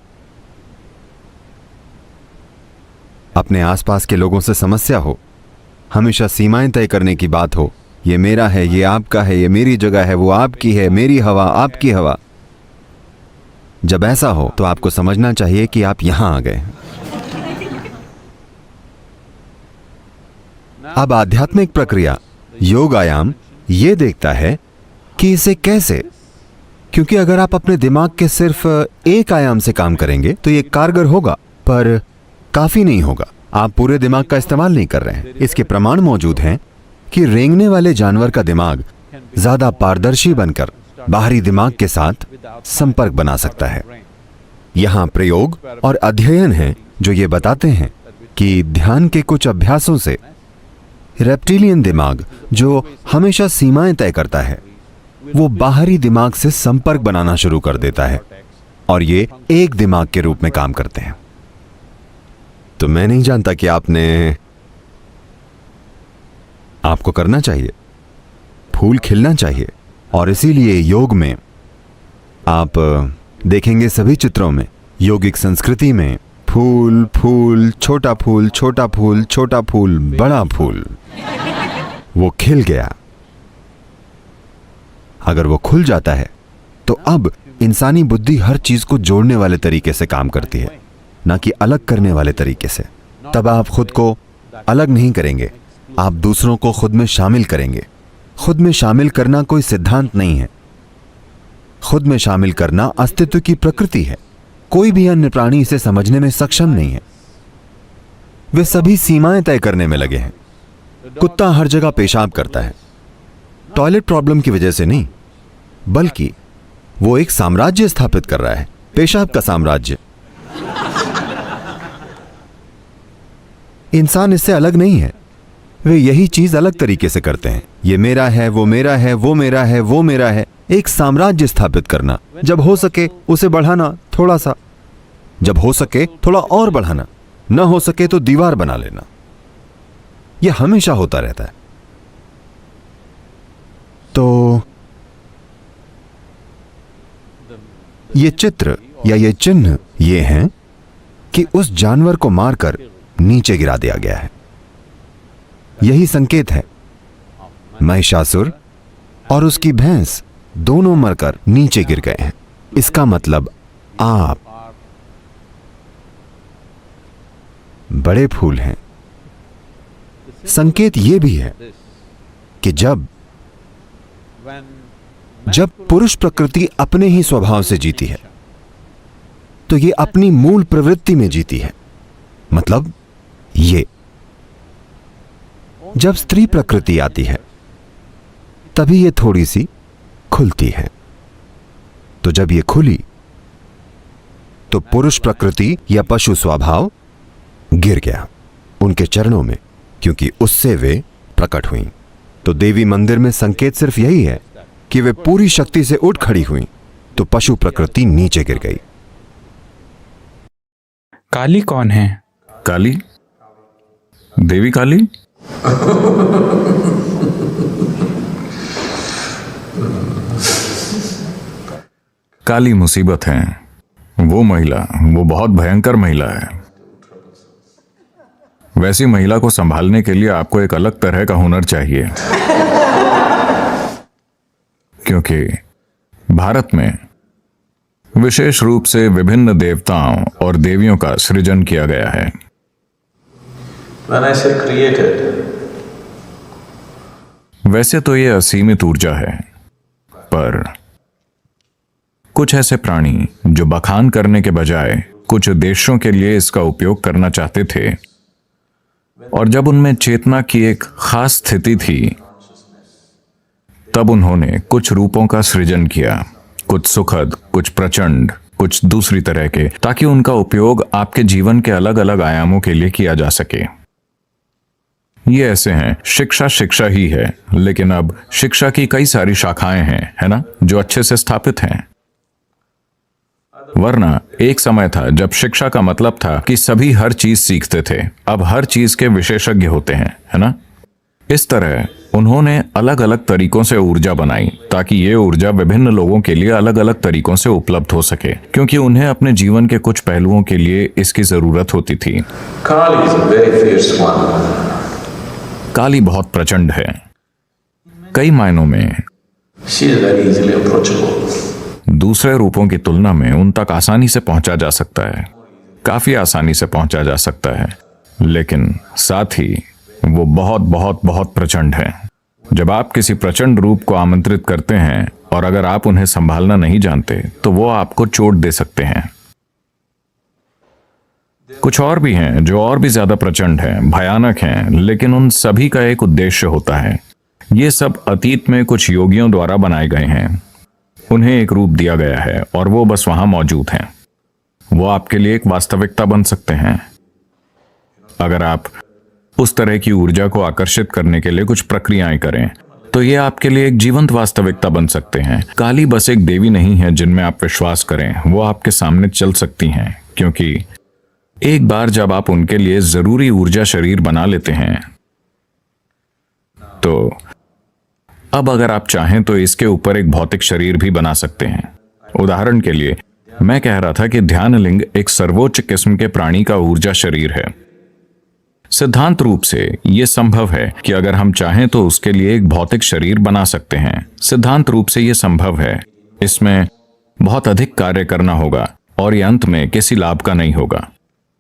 अपने आसपास के लोगों से समस्या हो, हमेशा सीमाएं तय करने की बात हो, ये मेरा है, ये आपका है, ये मेरी जगह है, वो आपकी है, मेरी हवा आपकी हवा, जब ऐसा हो तो आपको समझना चाहिए कि आप यहां आ गए। अब आध्यात्मिक प्रक्रिया, योग आयाम ये देखता है कि इसे कैसे, क्योंकि अगर आप अपने दिमाग के सिर्फ एक आयाम से काम करेंगे तो ये कारगर होगा, पर काफी नहीं होगा। आप पूरे दिमाग का इस्तेमाल नहीं कर रहे हैं। इसके प्रमाण मौजूद हैं कि रेंगने वाले जानवर का दिमाग ज्यादा पारदर्शी बनकर बाहरी दिमाग के साथ संपर्क बना सकता है। यहां प्रयोग और अध्ययन हैं जो ये बताते हैं कि ध्यान के कुछ अभ्यासों से रेप्टिलियन दिमाग, जो हमेशा सीमाएं तय करता है, वो बाहरी दिमाग से संपर्क बनाना शुरू कर देता है और ये एक दिमाग के रूप में काम करते हैं। तो मैं नहीं जानता कि आपको करना चाहिए, फूल खिलना चाहिए। और इसीलिए योग में आप देखेंगे सभी चित्रों में, योगिक संस्कृति में, फूल फूल, छोटा फूल, छोटा फूल, छोटा फूल, बड़ा फूल। वो खिल गया। अगर वो खुल जाता है तो अब इंसानी बुद्धि हर चीज को जोड़ने वाले तरीके से काम करती है, ना कि अलग करने वाले तरीके से। तब आप खुद को अलग नहीं करेंगे, आप दूसरों को खुद में शामिल करेंगे। खुद में शामिल करना कोई सिद्धांत नहीं है। खुद में शामिल करना अस्तित्व की प्रकृति है। कोई भी अन्य प्राणी इसे समझने में सक्षम नहीं है। वे सभी सीमाएं तय करने में लगे हैं। कुत्ता हर जगह पेशाब करता है, टॉयलेट प्रॉब्लम की वजह से नहीं, बल्कि वो एक साम्राज्य स्थापित कर रहा है, पेशाब का साम्राज्य। इंसान इससे अलग नहीं है। वे यही चीज अलग तरीके से करते हैं। ये मेरा है, वो मेरा है, वो मेरा है, वो मेरा है। एक साम्राज्य स्थापित करना, जब हो सके उसे बढ़ाना थोड़ा सा, जब हो सके थोड़ा और बढ़ाना, न हो सके तो दीवार बना लेना। यह हमेशा होता रहता है। तो ये चित्र या ये चिन्ह ये हैं कि उस जानवर को मारकर नीचे गिरा दिया गया है। यही संकेत है। महिषासुर और उसकी भैंस दोनों मरकर नीचे गिर गए हैं। इसका मतलब आप बड़े फूल हैं। संकेत यह भी है कि जब पुरुष प्रकृति अपने ही स्वभाव से जीती है तो ये अपनी मूल प्रवृत्ति में जीती है। मतलब ये जब स्त्री प्रकृति आती है तभी ये थोड़ी सी खुलती है। तो जब ये खुली तो पुरुष प्रकृति या पशु स्वभाव गिर गया उनके चरणों में, क्योंकि उससे वे प्रकट हुईं। तो देवी मंदिर में संकेत सिर्फ यही है कि वे पूरी शक्ति से उठ खड़ी हुईं, तो पशु प्रकृति नीचे गिर गई। काली कौन है? काली? देवी काली? काली मुसीबत है। वो महिला, वो बहुत भयंकर महिला है। वैसी महिला को संभालने के लिए आपको एक अलग तरह का हुनर चाहिए, क्योंकि भारत में विशेष रूप से विभिन्न देवताओं और देवियों का सृजन किया गया है। When I say created, वैसे तो ये असीमित ऊर्जा है, पर कुछ ऐसे प्राणी जो बखान करने के बजाय कुछ उद्देश्यों के लिए इसका उपयोग करना चाहते थे, और जब उनमें चेतना की एक खास स्थिति थी, तब उन्होंने कुछ रूपों का सृजन किया, कुछ सुखद, कुछ प्रचंड, कुछ दूसरी तरह के, ताकि उनका उपयोग आपके जीवन के अलग अलग आयामों के लिए किया जा सके। ये ऐसे हैं, शिक्षा ही है, लेकिन अब शिक्षा की कई सारी शाखाएं हैं, है ना, जो अच्छे से स्थापित हैं। वरना एक समय था जब शिक्षा का मतलब था कि सभी हर चीज सीखते थे, अब हर चीज के विशेषज्ञ होते हैं, है ना। इस तरह उन्होंने अलग अलग तरीकों से ऊर्जा बनाई, ताकि ये ऊर्जा विभिन्न लोगों के लिए अलग अलग तरीकों से उपलब्ध हो सके, क्योंकि उन्हें अपने जीवन के कुछ पहलुओं के लिए इसकी जरूरत होती थी। Kali is a very fierce one. काली बहुत प्रचंड है, कई मायनों में She is very easily approachable. दूसरे रूपों की तुलना में उन तक आसानी से पहुंचा जा सकता है, काफी आसानी से पहुंचा जा सकता है, लेकिन साथ ही वो बहुत बहुत बहुत प्रचंड है। जब आप किसी प्रचंड रूप को आमंत्रित करते हैं और अगर आप उन्हें संभालना नहीं जानते, तो वो आपको चोट दे सकते हैं। कुछ और भी हैं जो और भी ज्यादा प्रचंड हैं, भयानक हैं, लेकिन उन सभी का एक उद्देश्य होता है। ये सब अतीत में कुछ योगियों द्वारा बनाए गए हैं, उन्हें एक रूप दिया गया है और वो बस वहां मौजूद हैं। वो आपके लिए एक वास्तविकता बन सकते हैं अगर आप उस तरह की ऊर्जा को आकर्षित करने के लिए कुछ प्रक्रियाएं करें, तो ये आपके लिए एक जीवंत वास्तविकता बन सकते हैं। काली बस एक देवी नहीं है जिनमें आप विश्वास करें, वो आपके सामने चल सकती हैं, क्योंकि एक बार जब आप उनके लिए जरूरी ऊर्जा शरीर बना लेते हैं, तो अब अगर आप चाहें तो इसके ऊपर एक भौतिक शरीर भी बना सकते हैं। उदाहरण के लिए मैं कह रहा था कि ध्यान लिंग एक सर्वोच्च किस्म के प्राणी का ऊर्जा शरीर है। सिद्धांत रूप से यह संभव है कि अगर हम चाहें तो उसके लिए एक भौतिक शरीर बना सकते हैं। सिद्धांत रूप से यह संभव है, इसमें बहुत अधिक कार्य करना होगा और यह अंत में किसी लाभ का नहीं होगा।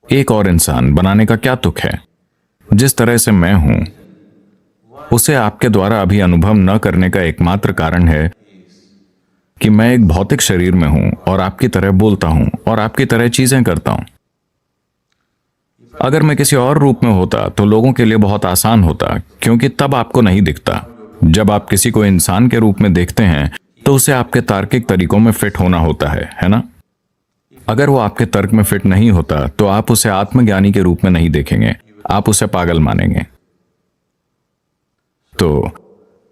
एक और इंसान बनाने का क्या तुक है? जिस तरह से मैं हूं, उसे आपके द्वारा अभी अनुभव न करने का एकमात्र कारण है कि मैं एक भौतिक शरीर में हूं और आपकी तरह बोलता हूं और आपकी तरह चीजें करता हूं। अगर मैं किसी और रूप में होता तो लोगों के लिए बहुत आसान होता, क्योंकि तब आपको नहीं दिखता। जब आप किसी को इंसान के रूप में देखते हैं तो उसे आपके तार्किक तरीकों में फिट होना होता है ना। अगर वो आपके तर्क में फिट नहीं होता तो आप उसे आत्मज्ञानी के रूप में नहीं देखेंगे, आप उसे पागल मानेंगे। तो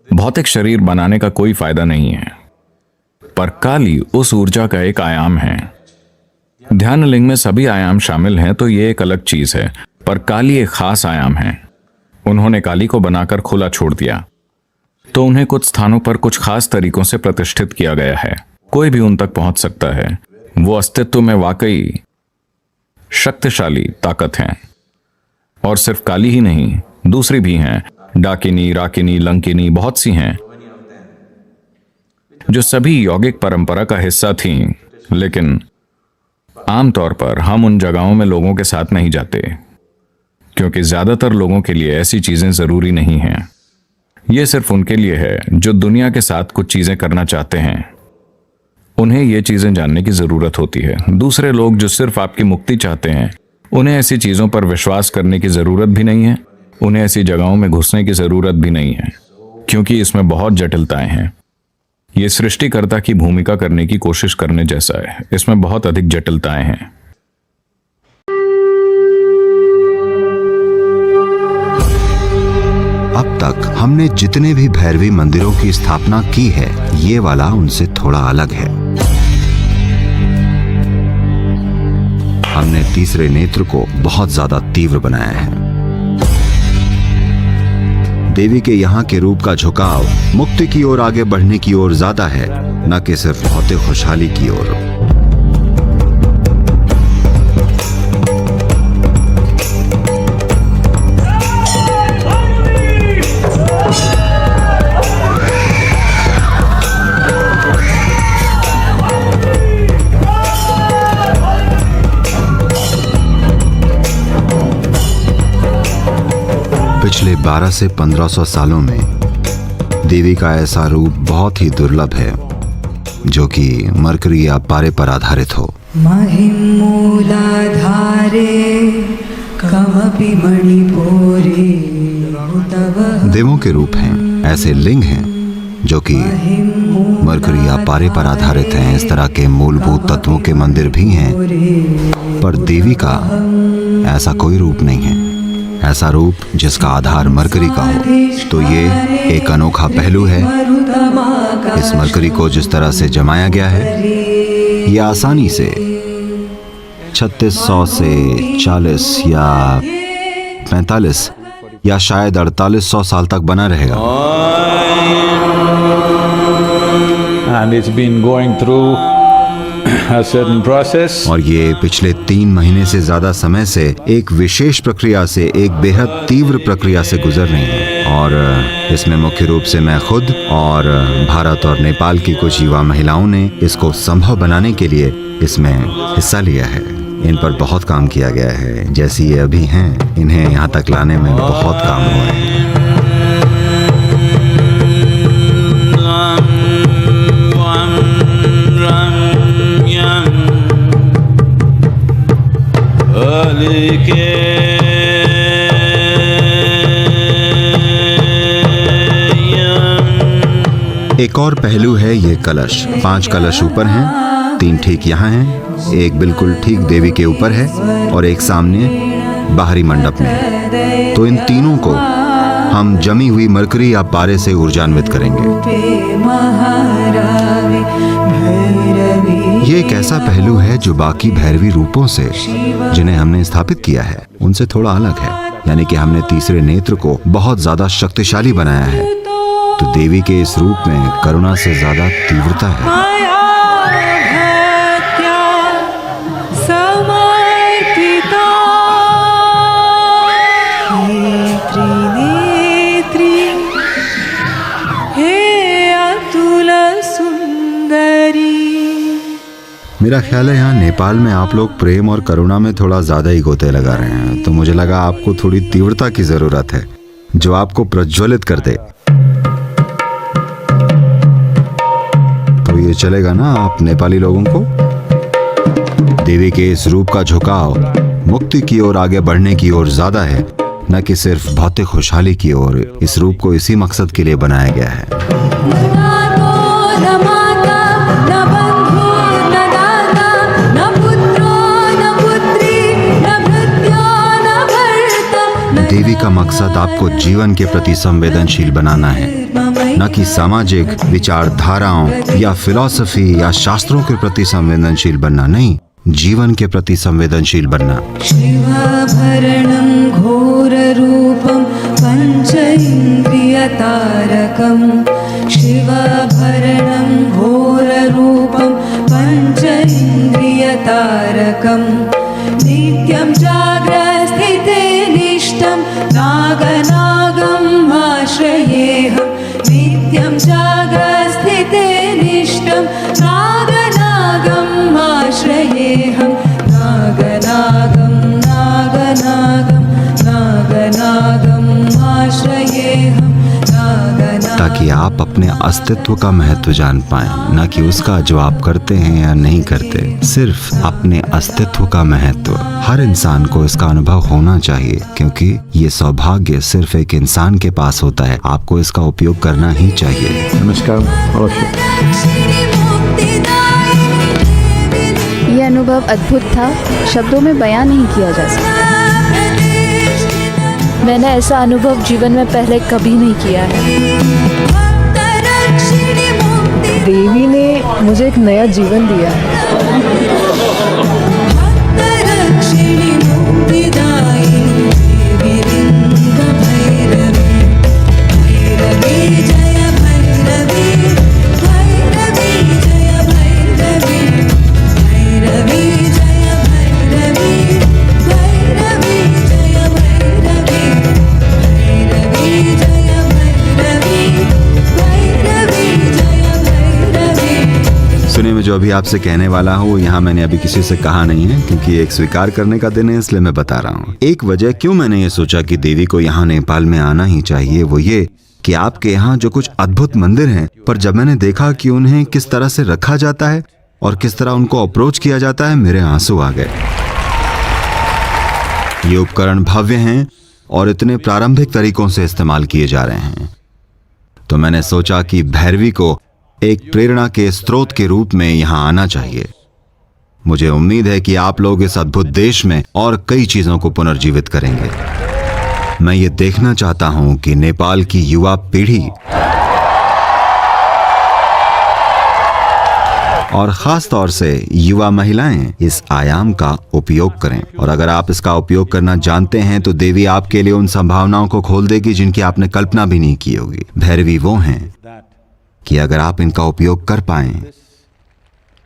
भौतिक शरीर बनाने का कोई फायदा नहीं है। पर काली उस ऊर्जा का एक आयाम है। ध्यान लिंग में सभी आयाम शामिल हैं तो ये एक अलग चीज है, पर काली एक खास आयाम है। उन्होंने काली को बनाकर खुला छोड़ दिया, तो उन्हें कुछ स्थानों पर कुछ खास तरीकों से प्रतिष्ठित किया गया है। कोई भी उन तक पहुंच सकता है। वो अस्तित्व में वाकई शक्तिशाली ताकत है। और सिर्फ काली ही नहीं, दूसरी भी हैं, डाकिनी, राकिनी, लंकिनी, बहुत सी हैं, जो सभी यौगिक परंपरा का हिस्सा थीं। लेकिन आमतौर पर हम उन जगहों में लोगों के साथ नहीं जाते, क्योंकि ज्यादातर लोगों के लिए ऐसी चीजें जरूरी नहीं हैं। यह सिर्फ उनके लिए है जो दुनिया के साथ कुछ चीजें करना चाहते हैं। उन्हें ये चीजें जानने की जरूरत होती है। दूसरे लोग जो सिर्फ आपकी मुक्ति चाहते हैं, उन्हें ऐसी चीजों पर विश्वास करने की जरूरत भी नहीं है। उन्हें ऐसी जगहों में घुसने की जरूरत भी नहीं है, क्योंकि इसमें बहुत जटिलताएं हैं। ये सृष्टिकर्ता की भूमिका करने की कोशिश करने जैसा है। इसमें बहुत अधिक जटिलताएं हैं। अब तक हमने जितने भी भैरवी मंदिरों की स्थापना की है, ये वाला उनसे थोड़ा अलग है। हमने तीसरे नेत्र को बहुत ज्यादा तीव्र बनाया है। देवी के यहाँ के रूप का झुकाव मुक्ति की ओर आगे बढ़ने की ओर ज्यादा है, न कि सिर्फ भौतिक खुशहाली की ओर। पिछले 12 से 1500 सालों में देवी का ऐसा रूप बहुत ही दुर्लभ है जो कि मरकरी या पारे पर आधारित हो। देवों के रूप हैं, ऐसे लिंग हैं जो कि मरकरी या पारे पर आधारित हैं। इस तरह के मूलभूत तत्वों के मंदिर भी हैं, पर देवी का ऐसा कोई रूप नहीं है, ऐसा रूप जिसका आधार मरकरी का हो। तो ये एक अनोखा पहलू है। इस मरकरी को जिस तरह से जमाया गया है, ये आसानी से 3600 से 40 या 45 या शायद 4800 साल तक बना रहेगा। And it's been going through a certain process. और ये पिछले 3 महीने से ज्यादा समय से एक विशेष प्रक्रिया से, एक बेहद तीव्र प्रक्रिया से गुजर रही है। और इसमें मुख्य रूप से मैं खुद और भारत और नेपाल की कुछ युवा महिलाओं ने इसको संभव बनाने के लिए इसमें हिस्सा लिया है। इन पर बहुत काम किया गया है। जैसी ये अभी हैं, इन्हें यहाँ तक लाने में बहुत काम हुआ है। एक और पहलू है ये कलश। 5 कलश ऊपर हैं, 3 ठीक यहाँ हैं, एक बिल्कुल ठीक देवी के ऊपर है और एक सामने बाहरी मंडप में है। तो इन तीनों को हम जमी हुई मरकरी या पारे से ऊर्जान्वित करेंगे। ये एक ऐसा पहलू है जो बाकी भैरवी रूपों से, जिन्हें हमने स्थापित किया है, उनसे थोड़ा अलग है। यानी कि हमने तीसरे नेत्र को बहुत ज्यादा शक्तिशाली बनाया है। तो देवी के इस रूप में करुणा से ज्यादा तीव्रता है। मेरा ख्याल है यहाँ नेपाल में आप लोग प्रेम और करुणा में थोड़ा ज्यादा ही गोते लगा रहे हैं, तो मुझे लगा आपको थोड़ी तीव्रता की जरूरत है जो आपको प्रज्वलित कर दे। तो ये चलेगा ना आप नेपाली लोगों को? देवी के इस रूप का झुकाव मुक्ति की ओर आगे बढ़ने की ओर ज्यादा है, न कि सिर्फ भौतिक खुशहाली की ओर। इस रूप को इसी मकसद के लिए बनाया गया है। देवी का मकसद आपको जीवन के प्रति संवेदनशील बनाना है, न कि सामाजिक विचारधाराओं या फिलॉसफी या शास्त्रों के प्रति संवेदनशील बनना। नहीं, जीवन के प्रति संवेदनशील बनना। शिवाभरणं घोररूपं पंच इंद्रियतारकं, शिवाभरणं घोररूपं पंच इंद्रियतारकं, नित्यं जाग्रस्थिते निष्ठं नागनागम् आश्रयेऽहं, नित्यं जाग्रस्थिते निष्ठं नागनागम् आश्रयेऽहं, नागनागं नागनागं नागनागम् आश्रयेऽहं, नागनागं। ताकि कि आप अपने अस्तित्व का महत्व जान पाएं, न कि उसका जो आप करते हैं या नहीं करते, सिर्फ अपने अस्तित्व का महत्व। हर इंसान को इसका अनुभव होना चाहिए, क्योंकि ये सौभाग्य सिर्फ एक इंसान के पास होता है। आपको इसका उपयोग करना ही चाहिए। नमस्कार। ये अनुभव अद्भुत था, शब्दों में बयां नहीं किया जा सकता। मैंने ऐसा अनुभव जीवन में पहले कभी नहीं किया है। देवी ने मुझे एक नया जीवन दिया है। सुनिए, मैं जो अभी आपसे कहने वाला हूँ वो यहाँ मैंने अभी किसी से कहा नहीं है, क्योंकि एक स्वीकार करने का दिन है, इसलिए मैं बता रहा हूँ। एक वजह क्यों मैंने ये सोचा कि देवी को यहाँ नेपाल में आना ही चाहिए, वो ये कि आपके यहाँ जो कुछ अद्भुत मंदिर हैं, पर जब मैंने देखा कि उन्हें किस तरह से रखा जाता है और किस तरह उनको अप्रोच किया जाता है, मेरे आंसू आ गए। ये उपकरण भव्य हैं और इतने प्रारंभिक तरीकों से इस्तेमाल किए जा रहे हैं, तो मैंने सोचा कि भैरवी को एक प्रेरणा के स्रोत के रूप में यहां आना चाहिए। मुझे उम्मीद है कि आप लोग इस अद्भुत देश में और कई चीजों को पुनर्जीवित करेंगे। मैं ये देखना चाहता हूं कि नेपाल की युवा पीढ़ी और खास तौर से युवा महिलाएं इस आयाम का उपयोग करें। और अगर आप इसका उपयोग करना जानते हैं तो देवी आपके लिए उन संभावनाओं को खोल देगी जिनकी आपने कल्पना भी नहीं की होगी। भैरवी वो हैं कि अगर आप इनका उपयोग कर पाएं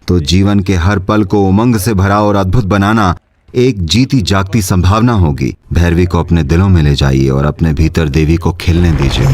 तो जीवन के हर पल को उमंग से भरा और अद्भुत बनाना एक जीती जागती संभावना होगी। भैरवी को अपने दिलों में ले जाइए और अपने भीतर देवी को खिलने दीजिए।